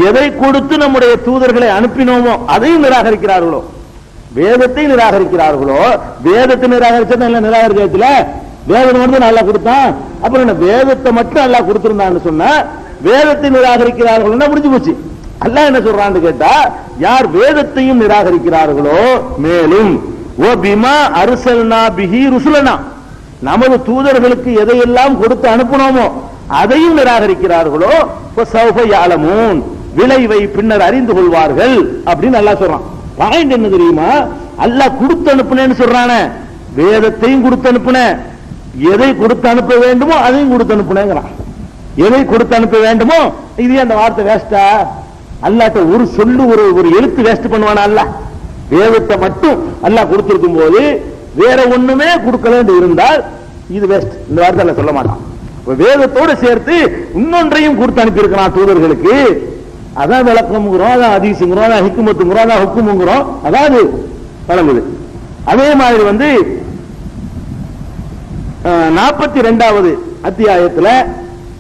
A: எதை கொடுத்து நம்முடைய தூதர்களை அனுப்பினோமோ அதையும் நிராகரிக்கிறார்களோ, வேதத்தை நிராகரிக்கிறார்களோ. வேதத்தை நிராகரிச்சா இல்ல, நிராகரிக்கல, வேதம் மட்டும் நல்லா கொடுத்தான், அப்புறம் என்ன வேதத்தை மட்டும் நல்லா கொடுத்திருந்தான்னு சொன்னா வேதத்தை நிராகரிக்கிறார்கள் முடிஞ்சு போச்சு. அல்லாஹ் என்ன சொல்றான்னு கேட்டா, யார் வேதத்தையும் நிராகரிக்கிறார்களோ, மேலும் வபிமா அர்சல்னா பிஹி ருசுலனா, நமது தூதர்களுக்கு எதையெல்லாம் கொடுத்து அனுப்பினோமோ அதையும் நிராகரிக்கிறார்களோ, ஃபஸௌஃப யஅலமூன், விளைவை பின்னர் அறிந்து கொள்வார்கள் அப்படின்னு அல்லாஹ் சொல்றான். பாயிண்ட் என்ன தெரியுமா? அல்லாஹ் கொடுத்து அனுப்புனேன்னு சொல்றானே, வேதத்தையும் கொடுத்து அனுப்புன, எதை கொடுத்து அனுப்ப வேண்டுமோ அதையும் கொடுத்து அனுப்புனேங்கிறான். எதை கொடுத்து அனுப்ப வேண்டுமோ, இது அந்த வார்த்தை வேஸ்டா? அல்லாஹ்ட்ட ஒரு சொல்லு ஒரு எழுத்து வேஸ்ட் பண்ணுவானா? அல்லாஹ் வேதத்தை மட்டும் அல்லாஹ் கொடுத்திருக்கும் போது வேற ஒண்ணுமே கொடுக்கல இருந்தால் இது வேஸ்ட். இந்த வார்த்தை அல்லாஹ் சொல்ல மாட்டான். வேதத்தோடு சேர்த்து இன்னொன்றையும் கொடுத்து அனுப்பி இருக்கிறான் தூதர்களுக்கு. அதான் விளக்கம்ங்கிறோம், அதான் ஹதீஸ்ங்கிறோம், அதான் ஹிக்மத்துங்கிறோம், அதான் ஹுக்கும்ங்கிறோம், அதாவது வழங்குது. அதே மாதிரி 42வது அத்தியாயத்துல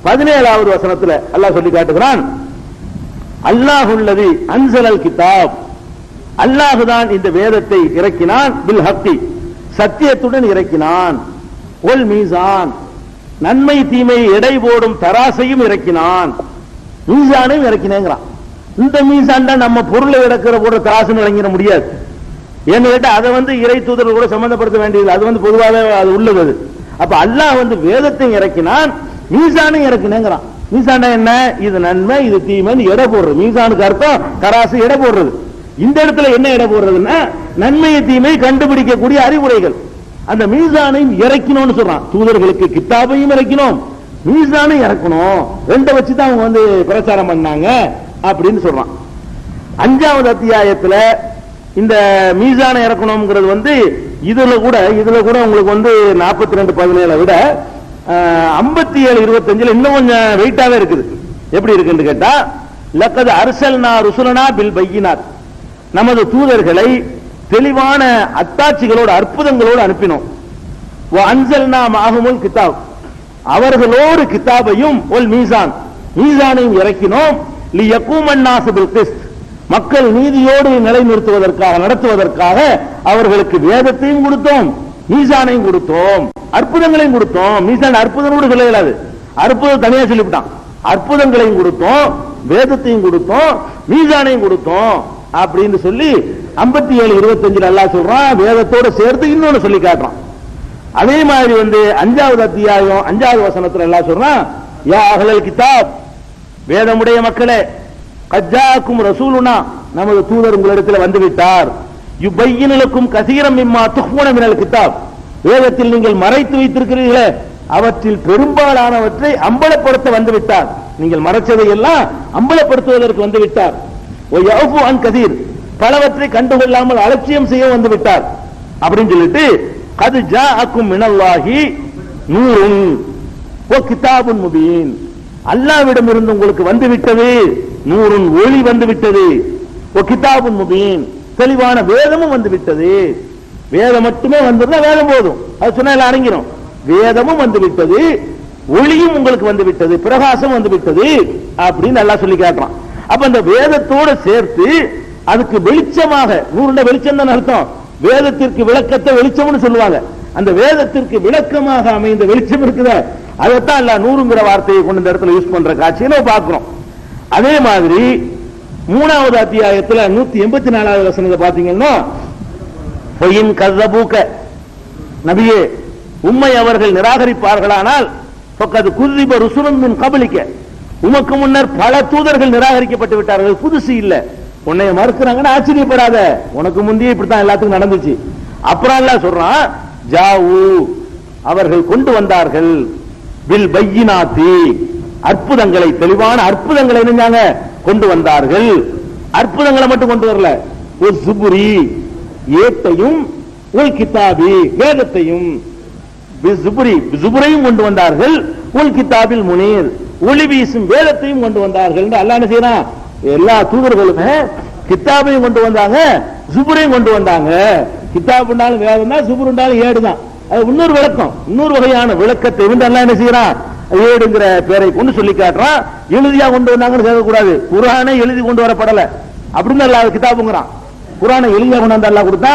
A: 17வது வசனத்துல அல்லாஹ் சொல்லி காட்டுகிறான், அல்லாஹுல்லதி அன்ஸலல் கிதாப், அல்லாஹுதான் இந்த வேதத்தை இறக்கினான், பில் ஹக்கி, சத்தியத்துடன் இறக்கினான், ஒல் மீசான், நன்மை தீமை எடை போடும் தராசையும் இறக்கினான், மீசானையும் இறக்கினேங்கிறான். இந்த மீசான் தான் நம்ம பொருளை இறக்கிற போடுற தராசுன்னு விளங்கிட முடியாது. ஏன்னு கேட்டா அதை இறை தூதர்கள் கூட சம்பந்தப்படுத்த வேண்டியது, அது பொதுவாக அது உள்ளது. அப்ப அல்லாஹ் வேதத்தை இறக்கினான், மீசானையும் இறக்கினேங்கிறான். மீசான என்ன? இது நன்மை இது தீமைன்னு எடை போடுறது. மீசானுக்கு அர்த்தம் தராசு, எடை போடுறது. இந்த இடத்துல என்ன எடை போடுறதுன்னா நன்மையை தீமை கண்டுபிடிக்கக்கூடிய அறிவுரைகள். அந்த மீசானையும் இறக்கணும்னு சொல்றான். தூதர்களுக்கு கித்தாபையும் இறக்கணும், மீசானை இறக்கணும், ரெண்டை வச்சுதான் அவங்க பிரச்சாரம் பண்ணாங்க அப்படின்னு சொல்றான். 5வது அத்தியாயத்துல இந்த மீசானை இறக்கணும்ங்கிறது இதுல கூட உங்களுக்கு 42:17 விட 57:25 இன்னும் கொஞ்சம் வெயிட்டாவே இருக்குது. எப்படி இருக்குன்னு கேட்டா, லக்கத் அர்சல்னா ருசுலனா பில் பையினாத், நமது தூதர்களை தெளிவான அத்தாட்சிகளோடு அற்புதங்களோடு அனுப்பினோம். அன்சல்னா மாஹுமுல் கிதாப், அவர்களோடு கிதாபையும் ஒல் மீசான், மீசானையும் இறக்கினோம். லியகூமன் நாஸ் பில் கிஸ்த், மக்கள் நீதியோடு நிலைநிறுத்துவதற்காக நடத்துவதற்காக அவர்களுக்கு வேதத்தையும் கொடுத்தோம், மீசானையும் கொடுத்தோம், அற்புதங்களையும் கொடுத்தோம். மீசான் அற்புதங்களோடு சொல்லலாது, அற்புதம் தனியா சொல்லிவிட்டான். அற்புதங்களையும் கொடுத்தோம், வேதத்தையும் கொடுத்தோம், மீசானையும் கொடுத்தோம் அப்படின்னு சொல்லி 57:25 அல்லாஹ் சொல்றான். வேதத்தோடு சேர்த்து இன்னொன்னு சொல்லி காட்டுறான். அதே மாதிரி 5வது அத்தியாயம் 5வது வசனத்துல அல்லாஹ் சொல்றான், யா அஹ்லல் கிதாப், வேதமுடைய மக்களே, கஜ்ஜாக்கும் ரசூலுனா, நமது தூதர் உங்களிடத்தில் வந்துவிட்டார், யுபையினு லக்கும் கஸீரம் மிம்மா துஃபூன மினல் கிதாப், வேதத்தில் நீங்கள் மறைத்து வைத்திருக்கிறீர்களே அவற்றில் பெரும்பாலானவற்றை அம்பலப்படுத்த வந்துவிட்டார். நீங்கள் மறைச்சதை எல்லாம் அம்பலப்படுத்துவதற்கு வந்துவிட்டார். வயஃபு அன் கஸீர், பலவற்றை கண்டுகொள்ளாமல் அலட்சியம் செய்ய வந்துவிட்டார் அப்படின்னு சொல்லிட்டு, கது ஜாஅக்கும் மினல்லாஹி நூருன் வ கிதாபுன் முபீன், அல்லாஹ்விடம் இருந்து உங்களுக்கு வந்துவிட்டது நூறுன், ஒளி வந்துவிட்டது, வ கிதாபுன் முபீன், தெளிவான வேதமும் வந்துவிட்டது. வேதம் மட்டுமே வந்திருந்தா வேதம் போதும், அது சொன்னா அடங்கிரும். வேதமும் வந்துவிட்டது, ஒளியும் உங்களுக்கு வந்துவிட்டது, பிரகாசம் வந்துவிட்டது அப்படின்னு அல்லாஹ் சொல்லி காட்டுறான். அப்ப அந்த வேதத்தோடு சேர்த்து அதுக்கு வெளிச்சமாக, நூறுண்ட வெளிச்சம் தான் அர்த்தம், வேதத்திற்கு விளக்கத்தை வெளிச்சம்னு சொல்லுவாங்க. அந்த வேதத்திற்கு விளக்கமாக அமைந்த வெளிச்சம் இருக்குத, அதைத்தான் அல்லாஹ் நூறுங்கிற வார்த்தையை கொண்டு இந்த இடத்துல யூஸ் பண்ற காட்சியை பார்க்கிறோம். அதே மாதிரி 3வது அத்தியாயத்துல 184வது வசனத்தை பாத்தீங்கன்னா, பொய்யின் கஸபூக, நபியே உம்மை அவர்கள் நிராகரிப்பார்களானால், ஃபக்கத் குஸிப ருசுலுன் மின் கப்லிக, உமக்கு முன்னர் பல தூதர்கள் நிராகரிக்கப்பட்டு விட்டார்கள், புதுசு இல்ல. உன்னை மறுக்கிறாங்கன்னு ஆச்சரியப்படாத, உனக்கு முந்தைய இப்படித்தான் எல்லாத்துக்கும் நடந்துச்சு. அப்புறம் அல்லாஹ் சொல்றான், ஜாவு, அவர்கள் கொண்டு வந்தார்கள், பில் பையினாத்தி, அற்புதங்களை, தெளிவான அற்புதங்களை என்னங்க கொண்டு வந்தார்கள். அற்புதங்களை மட்டும் கொண்டு வரல, ஒரு சுபுரி, ஏட்டையும், ஒரு கிதாபி, வேதத்தையும், சுபுரையும் கொண்டு வந்தார்கள், உல் கிதாபில் முனீர், ஒளி வீசும் வேதத்தையும் கொண்டு வந்தார்கள் என்று அல்லாஹ் என்ன செய்யறான்? எல்லா தூதர்களுமே கித்தாபையும் கொண்டு வந்தாங்க, ஜுபுரையும் கொண்டு வந்தாங்க. கித்தாபுண்டாலும் வேதம் தான், ஜுபுருண்டாலும் ஏடு தான். அது இன்னொரு விளக்கம், இன்னொரு வகையான விளக்கத்தை வந்து அல்லாஹ் என்ன செய்யறான்? ஏடுங்கிற பேரை கொண்டு சொல்லி காட்டுறான். எழுதியா கொண்டு வந்தாங்கன்னு கேட்கக்கூடாது. குர்ஆனை எழுதி கொண்டு வரப்படல அப்படின்னு அல்லாஹ் கிதாபுங்கிறான். குர்ஆனை எழுதியா கொண்டு வந்து அல்லாஹ் கொடுத்தா,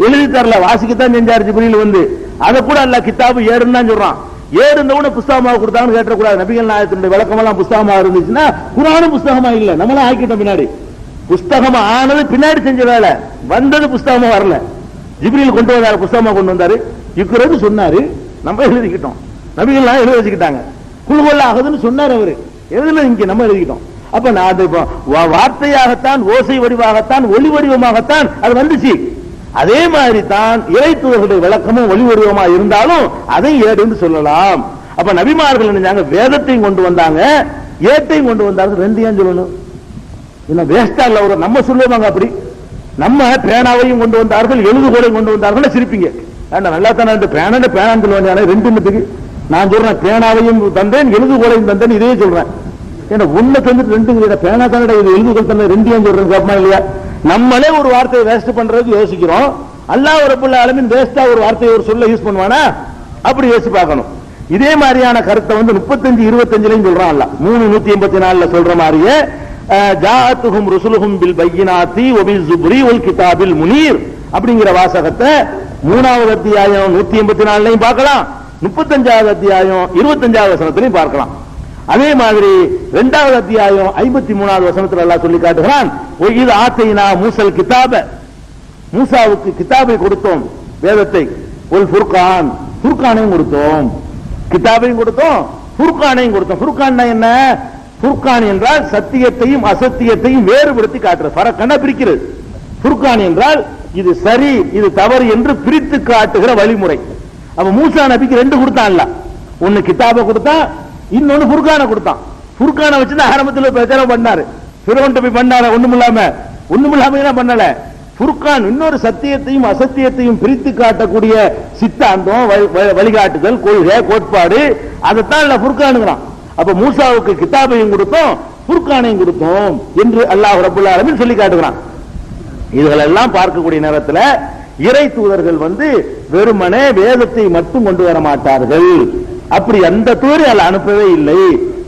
A: எழுதி தரல, வாசிக்கத்தான் செஞ்சாரு ஜிப்ரீல் வந்து. அதை கூட அல்லாஹ் கிதாபு ஏடுன்னு தான் சொல்றான். ஏடு இருந்தவன புஸ்தகமாக கொடுத்தாங்கன்னு கேட்டக்கூடாது. நபிகள் நாயகத்தினுடைய விளக்கம் எல்லாம் புஸ்தகமா இருந்துச்சுன்னா குர்ஆனும் புஸ்தகமா இல்ல, நம்மளாம் ஆக்கிட்டோம். பின்னாடி புஸ்தகமா ஆனது பின்னாடி செஞ்ச வேலை, வந்தது புஸ்தகமா வரல. ஜிப்ரீல் கொண்டு வந்தாரு, புஸ்தகமா கொண்டு வந்தாரு, இக்குறது சொன்னாரு, நம்ம எழுதிக்கிட்டோம். நபிகள் நாயகம் எழுதி வச்சுக்கிட்டாங்க. குழுவல்ல ஆகுதுன்னு சொன்னார் அவரு, எழுதல, இங்க நம்ம எழுதிக்கிட்டோம். அப்ப நான் வார்த்தையாகத்தான், ஓசை வடிவாகத்தான், ஒளி வடிவமாகத்தான் அது வந்துச்சு. அதே மாதிரி தான் இறைத்தூதர்களுடைய விளக்கமும் ஒளி வடிவமா இருந்தாலும் அதை ஏடுன்னு சொல்லலாம். அப்ப நபிமார்கள் நினைச்சாங்க வேதத்தையும் கொண்டு வந்தாங்க, ஏட்டையும் கொண்டு வந்தாங்க. ரெண்டையும் சொல்லணும், என்ன வேஸ்டா இல்ல? ஒரு நம்ம சொல்லுவாங்க அப்படி. நம்ம பேனாவையும் கொண்டு வந்தார்கள், எழுதுகோலையும் கொண்டு வந்தார்கள், சிரிப்பீங்க. நல்லா தானே பேனான்னு சொல்லுவாங்க. ரெண்டு நான் சொல்றேன், பேனாவையும் தந்தேன், எழுதுகோலையும் தந்தேன், இதே சொல்றேன். ஏன்னா ஒண்ணு தந்துட்டு ரெண்டு பேனா தானே இது எழுதுகோல் தந்த, ரெண்டையும் சொல்றேன். கேட்பா இல்லையா? நம்மளே ஒரு வார்த்தையை வேஸ்ட் பண்றதுக்கு யோசிக்கிறோம். அல்லாஹ் ரப்பல் ஆலமீன் வேஸ்டா ஒரு வார்த்தையை ஒரு சொல்ல யூஸ் பண்ணுவானா? அப்படி யோசிச்சு பார்க்கணும். இதே மாதிரியான கருத்தை வந்து 35-25 சொல்றான் அல்லாஹ். 3:184 சொல்ற மாதிரியே ஜாஅத்துஹும் ருசுலுஹும் பில் பையினாத்தி வ பில் ஸுப்ரி வல் கிதாபில் முனீர் அப்படிங்கிற வாசகத்தை 3வது அத்தியாயம் 184லையும் பார்க்கலாம், 35வது அத்தியாயம் 25வது வசனத்திலையும் பார்க்கலாம். அதே மாதிரி 2வது அத்தியாயம் 53வது வசனத்தில் அல்லாஹ் சொல்லி காட்டுகிறான், இது ஆத்தைனா மூசல் கிதாப, மூசாவுக்கு கிதாபை கொடுத்தோம், வேதத்தை, ஒல் ஃபுர்கான், ஃபுர்கானையும் கொடுத்தோம், கிதாபையும் கொடுத்தோம், ஃபுர்கானையும் கொடுத்தோம். ஃபுர்கான் என்ன? ஃபுர்கான் என்றால் சத்தியத்தையும் அசத்தியத்தையும் வேறுபடுத்தி காட்டுறது, ஃபரக்கன பிரிக்கிறது. ஃபுர்கான் என்றால் இது சரி இது தவறு என்று பிரித்து காட்டுகிற வழிமுறை. அப்ப மூசா நபிக்கு ரெண்டு கொடுத்தான்ல, ஒன்னு கிதாபை கொடுத்தா, இன்னொன்னு ஃபுர்கானை கொடுத்தான். ஃபுர்கானை வச்சுதான் ஆரம்பத்தில் பிரச்சாரம் பண்ணாரு, ஃபிரௌன் போய் பண்ணாரு, ஒண்ணுமில்லாம என்ன பண்ணல. ஃபுர்கான் இன்னொரு சத்தியத்தையும் அசத்தியத்தையும் பிரித்து காட்டக்கூடிய சித்தாந்தம், வழிகாட்டுதல், கொள்கை, கோட்பாடு, அதைத்தான் ஃபுர்கானுங்கிறான். அப்ப மூசாவுக்கு கிதாபையும் கொடுத்தோம், ஃபுர்கானையும் கொடுத்தோம் என்று அல்லாஹ் ரப்பல் ஆலமீன் சொல்லி காட்டுகிறான். இதுகளெல்லாம் பார்க்கக்கூடிய நேரத்தில் இறை தூதர்கள் வந்து வெறுமனே வேதத்தை மட்டும் கொண்டு வர மாட்டார்கள். அப்படி அந்த தூதரை அல்ல அனுப்பவே இல்லை.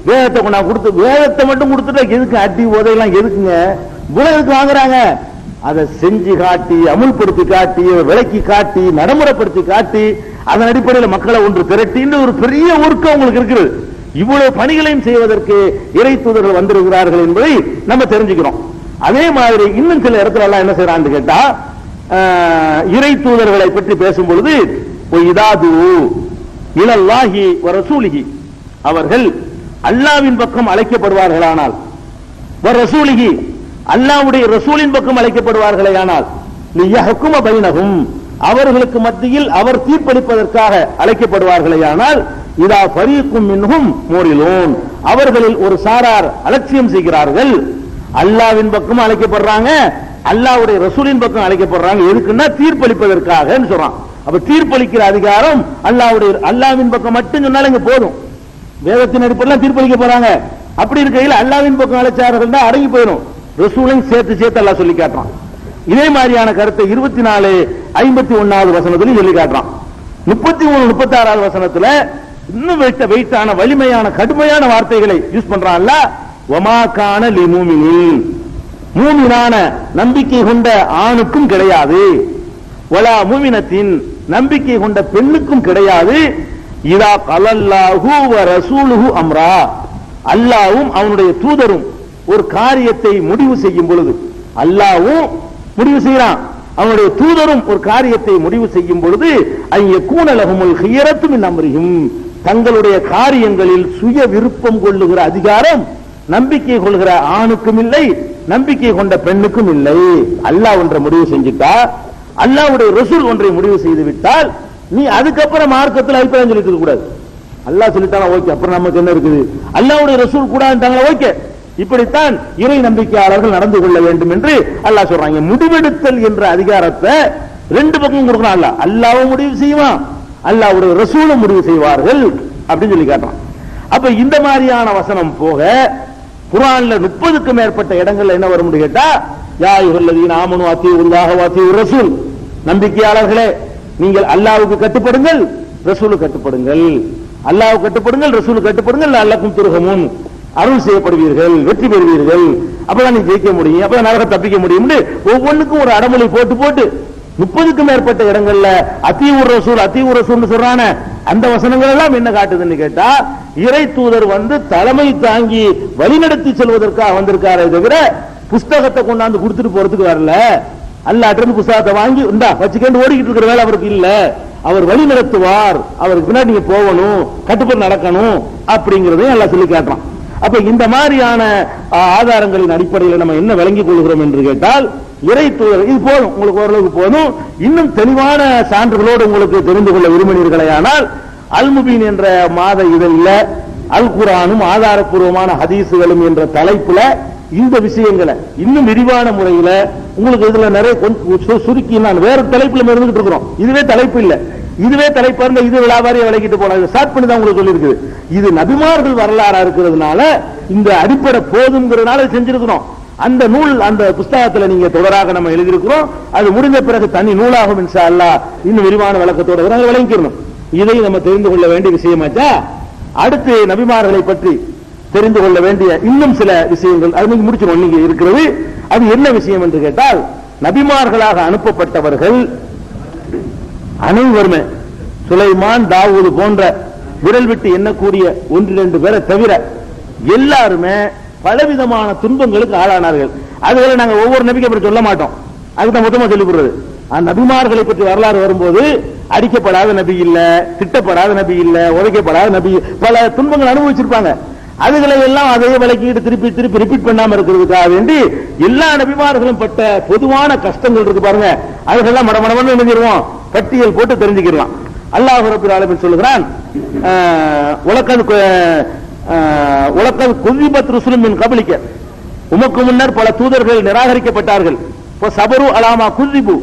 A: வேதத்தை கொண்டா கொடுத்து, வேதத்தை மட்டும் கொடுத்துட்டா எதுக்கு அடி உதையெல்லாம் எதுக்குங்க? எதுக்கு வாங்குறாங்க? அதை செஞ்சு காட்டி, அமுல்படுத்தி காட்டி, விளக்கி காட்டி, நடைமுறைப்படுத்தி காட்டி, அதன் அடிப்படையில் மக்களை ஒன்று திரட்டின்னு ஒரு பெரிய ஒர்க்கு உங்களுக்கு இருக்குது. இவ்வளவு பணிகளையும் செய்வதற்கு இறை தூதர்கள் வந்திருக்கிறார்கள் என்பதை நம்ம தெரிஞ்சுக்கிறோம். அதே மாதிரி இன்னும் சில இடத்துல எல்லாம் என்ன செய்யறான்னு கேட்டா, இறை தூதர்களை பற்றி பேசும் பொழுது இதாது இலல்லாஹி வ ரசூலிஹி, அவர்கள் அல்லாஹ்வின் பக்கம் அழைக்கப்படுவார்களானால், வ ரசூலிஹி, அல்லாஹ்வுடைய ரசூலின் பக்கம் அழைக்கப்படுவார்களேயானால், லியஹ்கும பைனஹும், அவர்களுக்கு மத்தியில் அவர் தீர்ப்பளிப்பதற்காக அழைக்கப்படுவார்களேயானால், இதா ஃபரீக்கும் மின்ஹும் மூரிலூன், அவர்களில் ஒரு சாரார் அலட்சியம் செய்கிறார்கள். அல்லாஹ்வின் பக்கம் அழைக்கப்படுறாங்க, அல்லாஹ்வுடைய ரசூலின் பக்கம் அழைக்கப்படுறாங்க. எதுக்குன்னா தீர்ப்பளிப்பதற்காக சொல்றான். அப்ப தீர்ப்பளிக்கிற அதிகாரம் அல்லாஹ்வின் பக்கம் மட்டும் சொன்னாலும் இங்க போதும். வேதத்தின் அடிப்படையில் தீர்ப்பளிக்க போறாங்க. அப்படி இருக்கையில் அல்லாஹ்வின் பக்கம் அழைச்சார்கள் தான் அடங்கி போயிடும். ரசூலையும் சேர்த்து அல்லாஹ் சொல்லி காட்டுறான். இதே மாதிரியான கருத்தை 24:51வது வசனத்திலும் சொல்லி காட்டுறான். 33-36வது வசனத்துல இன்னும் வெயிட்டான வலிமையான கடுமையான வார்த்தைகளை யூஸ் பண்றான் அல்லாஹ். வமா கான லிமுமினின், மூமினான நம்பிக்கை கொண்ட ஆணுக்கும் கிடையாது, வலா மூமினத்தின், நம்பிக்கை கொண்ட பெண்ணுக்கும் கிடையாது, இதா கலல்லாஹு வ ரசூலுஹு அம்ரா, அல்லாஹ்வும் அவனுடைய தூதரும் ஒரு காரியத்தை முடிவு செய்யும் பொழுது, அல்லாஹ்வும் முடிவு செய்யறான், அவனுடைய தூதரும் ஒரு காரியத்தை முடிவு செய்யும் பொழுது, ஐயக்கூன லஹுமுல் ஹியரத்து மின் அம்ரிஹிம், தங்களுடைய காரியங்களில் சுய விருப்பம் கொள்ளுகிற அதிகாரம் நம்பிக்கை கொள்கிற ஆணுக்கும் இல்லை, நம்பிக்கை கொண்ட பெண்ணுக்கும் இல்லை. அல்லாஹ் ஒன்றை முடிவு செஞ்சுட்டா, அல்லாஹ்வுடைய ரசூல் ஒன்றை முடிவு செய்து விட்டால், நீ அதுக்கப்புறம் மார்க்கத்தில் அபிப்பிராயம் சொல்லிட்டு இருக்க கூடாது. அல்லாஹ் சொல்லிட்டாங்க ஓகே, அப்புறம் நமக்கு என்ன இருக்குது, அல்லாஹ்வுடைய ரசூல் கூடாதுட்டாங்களா ஓகே. இப்படித்தான் இறை நம்பிக்கையாளர்கள் நடந்து கொள்ள வேண்டும் என்று அல்லாஹ் சொல்றாங்க. முடிவெடுத்தல் என்ற அதிகாரத்தை ரெண்டு பக்கம் கொடுக்கணும். அல்லாஹ்வும் முடிவு செய்வான், அல்லாஹ்வுடைய ரசூலும் முடிவு செய்வார்கள் அப்படின்னு சொல்லி காட்டுறான். அப்ப இந்த மாதிரியான வசனம் போக குர்ஆன்ல 30க்கும் மேற்பட்ட இடங்கள்ல என்ன வரும்னு கேட்டா, யா அய்யுஹல்லதீன ஆமனு அத்தீஉல்லாஹ வ அத்தீஉர் ரசூல், நம்பிக்கையாளர்களே நீங்கள் அல்லாஹ்வுக்கு கட்டுப்படுங்கள், ரசூலுக்கு கட்டுப்படுங்கள். அல்லாஹ்வுக்கு கட்டுப்படுங்கள், ரசூலுக்கு கட்டுப்படுங்கள், லஅல்லக்கும் துர்ஹமூன், அருள் செய்யப்படுவீர்கள், வெற்றி பெறுவீர்கள், அப்பதான் நீங்க ஜெயிக்க முடியும், அப்பதான் நரக தப்பிக்க முடியும்னு ஒவ்வொன்றுக்கும் ஒரு அடமொழி போட்டு போட்டு 30க்கும் மேற்பட்ட இடங்கள்ல அத்தீஉர் ரசூல் சொல்றான அந்த வசனங்கள் எல்லாம் என்ன காட்டுதுன்னு கேட்டா, இறை தூதர் தலைமை தாங்கி வழிநடத்தி செல்வதற்காக வந்திருக்காரே தவிர புஸ்தகத்தை கொண்டாந்து கொடுத்துட்டு போறதுக்கு வரல. அல்லாஹ்ட்ட புஸ்தகத்தை வாங்கி இந்தா வச்சுக்கிட்டு ஓடிக்கிட்டு இருக்கிற வேலை அவருக்கு இல்ல. அவர் வழி நடத்துவார், அவருக்கு பின்னாடி நீங்க போகணும், கட்டுப்பட்டு நடக்கணும் அப்படிங்கறதையும் எல்லாம் சொல்லி காட்டுறான். அப்ப இந்த மாதிரியான ஆதாரங்களின் அடிப்படையில் நம்ம என்ன விளங்கிக் கொள்கிறோம் என்று கேட்டால், இறை தூதர் இது போதும், உங்களுக்கு ஓரளவுக்கு போதும். இன்னும் தெளிவான சான்றுகளோடு உங்களுக்கு தெரிந்து கொள்ள விரும்பினீர்களே ஆனால், அல் முபீன் என்ற மாத இதழில் அல் குர்ஆனும் ஆதாரப்பூர்வமான ஹதீசுகளும் என்ற தலைப்புல இந்த விஷயங்களை இன்னும் விரிவான முறையில் உங்களுக்கு இதுல நிறைய சுருக்கி நான் வேற தலைப்புல இருந்துகிட்டு இருக்கிறோம். இதுவே தலைப்பு இல்ல, இதுவே தலைப்பா இருந்த இது வியாபாரியை விளக்கிட்டு போனாங்க, ஸ்டார்ட் பண்ணி தான் உங்களுக்கு சொல்லியிருக்குது. இது நபிமார்கள் வரலாறா இருக்கிறதுனால இந்த அடிப்படை போதுங்கிறதுனால செஞ்சிருக்கிறோம். அந்த நூல் அந்த புஸ்தகத்தில் நீங்க தொடராக நம்ம எழுதியிருக்கிறோம். அது முடிந்த பிறகு தனி நூலாகும் இன்ஷா அல்லாஹ். இன்னும் விரிவான விளக்கத்தோடு விளங்கிக்கணும். இதை நம்ம தெரிந்து கொள்ள வேண்டிய விஷயமாச்சா. அடுத்து நபிமார்களை பற்றி தெரிந்து கொள்ள வேண்டிய இன்னும் சில விஷயங்கள் அது நீங்க முடிச்சிடும் நீங்க இருக்கிறது. அது என்ன விஷயம் என்று கேட்டால், நபிமார்களாக அனுப்பப்பட்டவர்கள் அனைவருமே சுலைமான், தாவூது போன்ற விரல் விட்டு எண்ணக்கூடிய 1-2 பேரை தவிர எல்லாருமே பலவிதமான துன்பங்களுக்கு ஆளானார்கள். அதுகளை நாங்க ஒவ்வொரு நபிக்கு அப்படி சொல்ல மாட்டோம், அதுதான் மொத்தமா சொல்லிக் கொடுறது. நபிமார்களை பற்றி வரலாறு வரும்போது அடிக்கப்படாத நபி இல்ல, திட்டப்படாத நபி இல்ல, உதைக்கப்படாத நபி, பல துன்பங்கள் அனுபவிச்சிருப்பாங்க. அதுகளை எல்லாம் அதே விளக்கிட்டு திருப்பி திருப்பி ரிப்பீட் பண்ணாம இருக்கிறதுக்காக வேண்டி எல்லா நபிமார்களும் பட்ட பொதுவான கஷ்டங்கள் இருக்கு பாருங்க, அதுக்கெல்லாம் மடமடமன்னு எழுதிடுவோம், பட்டியல் போட்டு தெரிஞ்சுக்கலாம். அல்லாஹ் ரப்பல் ஆலமீன் சொல்லுகிறான், உலகத் குஸிபத் ருசுலும் மின் கப்லிக, உமக்கு முன்னர் பல தூதர்கள் நிராகரிக்கப்பட்டார்கள். சபரு அலாமா குஸிபு,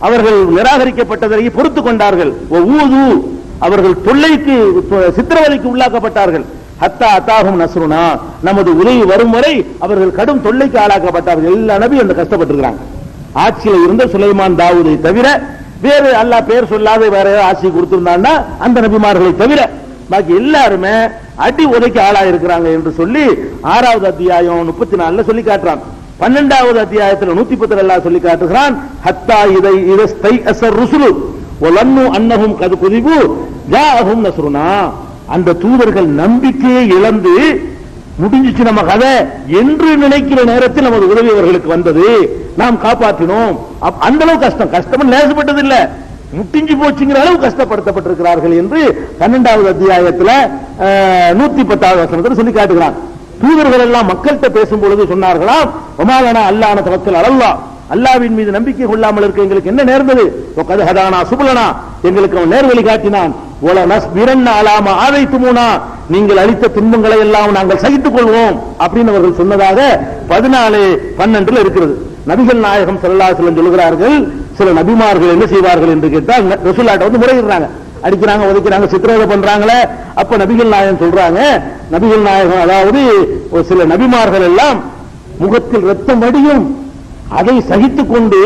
A: அவர்கள் நிராகரிக்கப்பட்டதை பொறுத்துக் கொண்டார்கள். ஊது, அவர்கள் தொல்லைக்கு சித்திரவதைக்கு உள்ளாக்கப்பட்டார்கள். ஹத்தா அத்தாஹும் நஸ்ருனா, நமது உதவி வரும் வரை அவர்கள் கடும் தொல்லைக்கு ஆளாக்கப்பட்டார்கள். எல்லா நபி அந்த கஷ்டப்பட்டிருக்கிறாங்க. ஆட்சியில் இருந்த சுலைமான், தாவூதை தவிர வேறு அல்லாஹ் பேர் சொல்லாத வேற ஆட்சி கொடுத்திருந்தான்னா அந்த நபிமார்களை தவிர பாக்கி எல்லாருமே அடி உதைக்கு ஆளா இருக்கிறாங்க என்று சொல்லி 6வது அத்தியாயம் 34 சொல்லி காட்டுறான். 12வது அத்தியாயத்தில் 110 அல்லாஹ் சொல்லி காட்டுகிறான், ஹத்தா இதை இதஸ்தை அஸர் ருசுலு வலன்னு அன்னஹும் கத் குதிபு ஜாஅஹும் நஸ்ருனா, அந்த தூதர்கள் நம்பிக்கையை இழந்து முடிஞ்சிச்சு நம்ம கதை என்று நினைக்கிற நேரத்தில் நமது உதவி அவர்களுக்கு வந்தது, நாம் காப்பாற்றினோம். அந்த அளவு கஷ்டம் லேசப்பட்டது இல்ல, முட்டிஞ்சு போச்சுங்கிற அளவு கஷ்டப்படுத்தப்பட்டிருக்கிறார்கள் என்று 12வது அத்தியாயத்தில் 110வது வசனத்தில் சொல்லி காட்டுகிறான். தூதர்கள் எல்லாம் மக்கள்கிட்ட பேசும் பொழுது சொன்னார்களாம், ஒமாலனா அல்லாஹ் தவக்கல் அலல்லாஹ், அல்லாஹ்வின் மீது நம்பிக்கை கொள்ளாமல் இருக்க எங்களுக்கு என்ன நேர்ந்தது, வகத் ஹதானா சுபலனா, எங்களுக்கு அவன் நேர்வழி காட்டினான், வல நஸ்பிரன்ன அலாமா ஆதைத்துமூனா, நீங்கள் அளித்த துன்பங்களை எல்லாம் நாங்கள் சகித்துக் கொள்வோம் அப்படின்னு அவர்கள் சொன்னதாக 14:12 இருக்கிறது. நபிகள் நாயகம் ஸல்லல்லாஹு அலைஹி வஸல்லம் சொல்கிறார்கள், சில நபிமார்கள் என்ன செய்வார்கள் என்று கேட்டால் ரசூலுல்லாஹ்ட்ட முறையிடுறாங்க, அடிக்கிறாங்க, உதைக்கிறாங்க, சித்திரவதை பண்றாங்களே. அப்ப நபிகள் நாயகம் சொல்றாங்க, நபிகள் நாயகம் அதாவது ஒரு சில நபிமார்கள் எல்லாம் முகத்தில் ரத்தம் வடியும், அதை சகித்துக் கொண்டு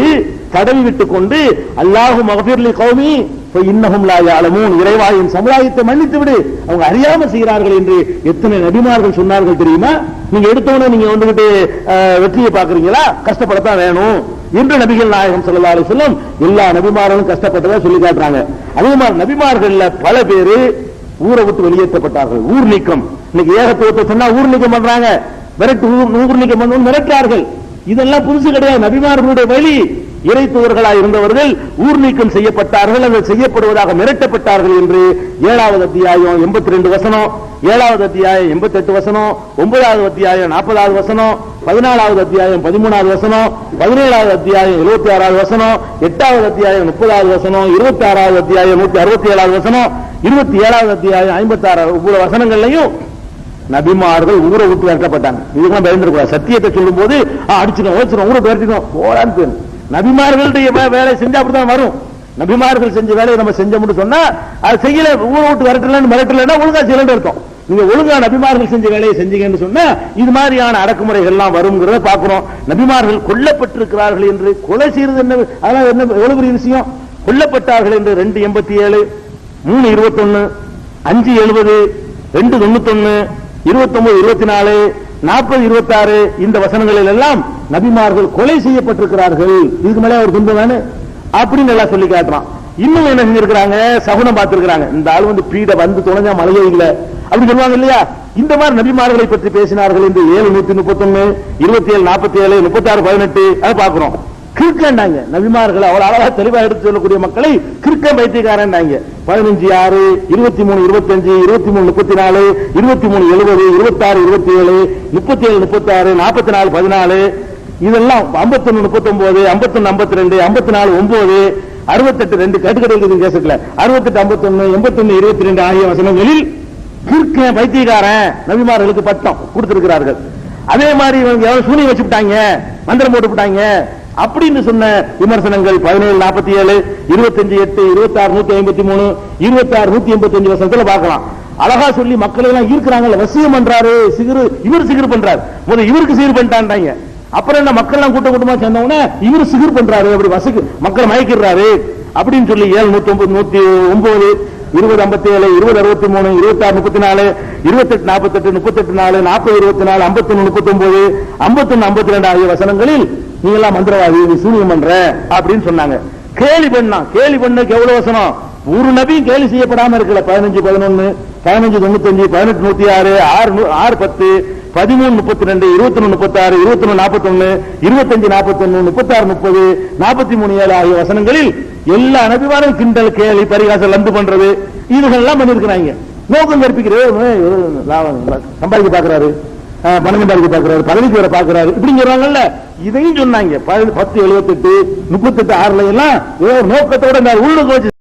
A: தடவி விட்டுக் கொண்டு அல்லாஹு மக்ஃபிர்லி கௌமி இன்னஹும் லா யஅலமூன், இறைவாயின் சமுதாயத்தை மன்னித்து விடு, அவங்க அறியாம செய்கிறார்கள் என்று எத்தனை நபிமார்கள் சொன்னார்கள் தெரியுமா? நீங்க எடுத்தவன நீங்க வந்துகிட்டு வெற்றியை பாக்குறீங்களா, கஷ்டப்படத்தான் வேணும் என்று நபிகள் நாயகம் ஸல்லல்லாஹு அலைஹி வஸல்லம் எல்லா நபிமார்களும் கஷ்டப்பட்டதா சொல்லி காட்டுறாங்க. அதே மாதிரி நபிமார்கள்ல பல பேரு ஊரை விட்டு வெளியேற்றப்பட்டார்கள், ஊர் நீக்கம். இன்னைக்கு ஏகத்துவத்தை சொன்னா ஊர் நீக்கம் பண்றாங்க, ஊர் நீக்கம் பண்ண மிரட்டார்கள். இதெல்லாம் புதுசு கிடையாது. நபிமார்களுடைய வழி இறை தூதர்களாக இருந்தவர்கள் ஊர் நீக்கம் செய்யப்பட்டார்கள், அது செய்யப்படுவதாக மிரட்டப்பட்டார்கள் என்று 7வது அத்தியாயம் 82 வசனம், 7வது அத்தியாயம் 88 வசனம், 9வது அத்தியாயம் 40வது வசனம், 14வது அத்தியாயம் 13வது வசனம், 17வது அத்தியாயம் 76வது வசனம், 8வது அத்தியாயம் 30வது வசனம், 26வது அத்தியாயம் 167வது வசனம், 27வது அத்தியாயம் 56 ஒவ்வொரு வசனங்கள்லையும் நபிமார்கள் ஊரை விட்டு விரட்டப்பட்டாங்க. இதுதான் பயந்துருக்கூடாது. சத்தியத்தை சொல்லும் போது அடிச்சிடும், ஓச்சிடும், ஊரை விரட்டிடும் போறான்னு. நபிமார்களுடைய வேலை செஞ்சா அப்படிதான் வரும். நபிமார்கள் செஞ்ச வேலையை நம்ம செஞ்சோம்னு சொன்னா அது செய்யல, ஊரை விட்டு விரட்டலன்னு மிரட்டலன்னா ஒழுங்கா செய்யலன்னு அர்த்தம். நீங்க ஒழுங்கா நபிமார்கள் செஞ்ச வேலையை செஞ்சீங்கன்னு சொன்னா இது மாதிரியான அடக்குமுறைகள் எல்லாம் வருங்கிறத பாக்குறோம். நபிமார்கள் கொல்லப்பட்டிருக்கிறார்கள் என்று கொலை செய்யறது என்ன, அதெல்லாம் என்ன எவ்வளவு பெரிய விஷயம். கொல்லப்பட்டார்கள் என்று 287, 321, 570, 291, 29, 24, 40, 26 இந்த வசனங்களில் எல்லாம் நபிமார்கள் கொலை செய்யப்பட்டிருக்கிறார்கள். இதுக்கு மேலே ஒரு துன்பம் தானே அப்படின்னு எல்லாம் சொல்லி காட்டுறான். இன்னும் என்ன செஞ்சிருக்கிறாங்க, சகுனம் பார்த்திருக்கிறாங்க. இந்த ஆள் வந்து பீட வந்து துணைஞ்சா மழையே இல்லை அப்படி சொல்லுவாங்க இல்லையா. இந்த மாதிரி நபிமார்களை பற்றி பேசினார்கள் என்று 7, 131, 27, 47, 36, 18 அதை பார்க்கிறோம். கிறுக்கண்டாங்க நபிமார்கள் அவ்வளவு அழகா தெளிவா எடுத்து சொல்லக்கூடிய மக்களை கிறுக்க பைத்தியக்காரன்டாங்க. 15, 6, 23, 25, 23, 34, 23, 70, 26, 27, 37, 36, 44, 14 இதெல்லாம் 51, 39, 51, 52, 54, 9, 68, 2 கட்டுக்கடை கேசத்துல 68, 51, 81, 22 ஆகிய வசனங்களில் கிறுக்க பைத்தியக்காரன் நபிமார்களுக்கு பட்டம் கொடுத்திருக்கிறார்கள். அதே மாதிரி சூனியம் வச்சுட்டாங்க, மந்திரம் போட்டு விட்டாங்க அப்படின்னு சொன்ன விமர்சனங்கள் 17, 47, 25, 8, 26, 153, 26, 185 வசனத்துல பார்க்கலாம். அழகா சொல்லி மக்களை எல்லாம் ஈர்க்கிறாங்கல்ல. வசியம் பண்றாரு சிகிரு, இவர் சிகிர் பண்றாரு. முதல்ல இவருக்கு சிகிர் பண்ணிட்டாங்க, அப்புறம் என்ன மக்கள் எல்லாம் கூட்ட கூட்டமா சேர்ந்தவன இவர் சிகிர் பண்றாரு, அப்படி வசிக்கு மக்களை மயக்கிறாரு அப்படின்னு சொல்லி 7, 109, 109, 20, 57, 20, 63, 26, 34, 28, 48, 38, 4, 40, 24, 51, 39, 51, 52 ஆகிய வசனங்களில் நீங்களாம் மந்திரவாதி சூனியம் பண்ற அப்படின்னு சொன்னாங்க. கேலி பண்ணா, கேலி பண்ணக்கு எவ்வளவு வசனம், ஒரு நபியும் கேலி செய்யப்படாம இருக்கல. 15, 11, 15, 95, 18, 106, 6, 10, 13, 32, 21, 36, 21, 41, 25, 41, 36, 30, 43, 7 ஆகிய வசனங்களில் எல்லா நபிமாரும் கிண்டல், கேலி, பரிகாசம், லந்து பண்றது இதுகள் எல்லாம் பண்ணிருக்கிறாங்க. நோக்கம் கற்பிக்கிறது, சம்பாதிக்க பாக்குறாரு, பணம் சம்பாதிக்க பாக்குறாரு, பதவிக்கு வர பாக்குறாரு இப்படிங்கிறாங்கல்ல. இதையும் சொன்னாங்க 10, 78, 38, 6 எல்லாம் நோக்கத்தோட உள்ளுக்கு வச்சு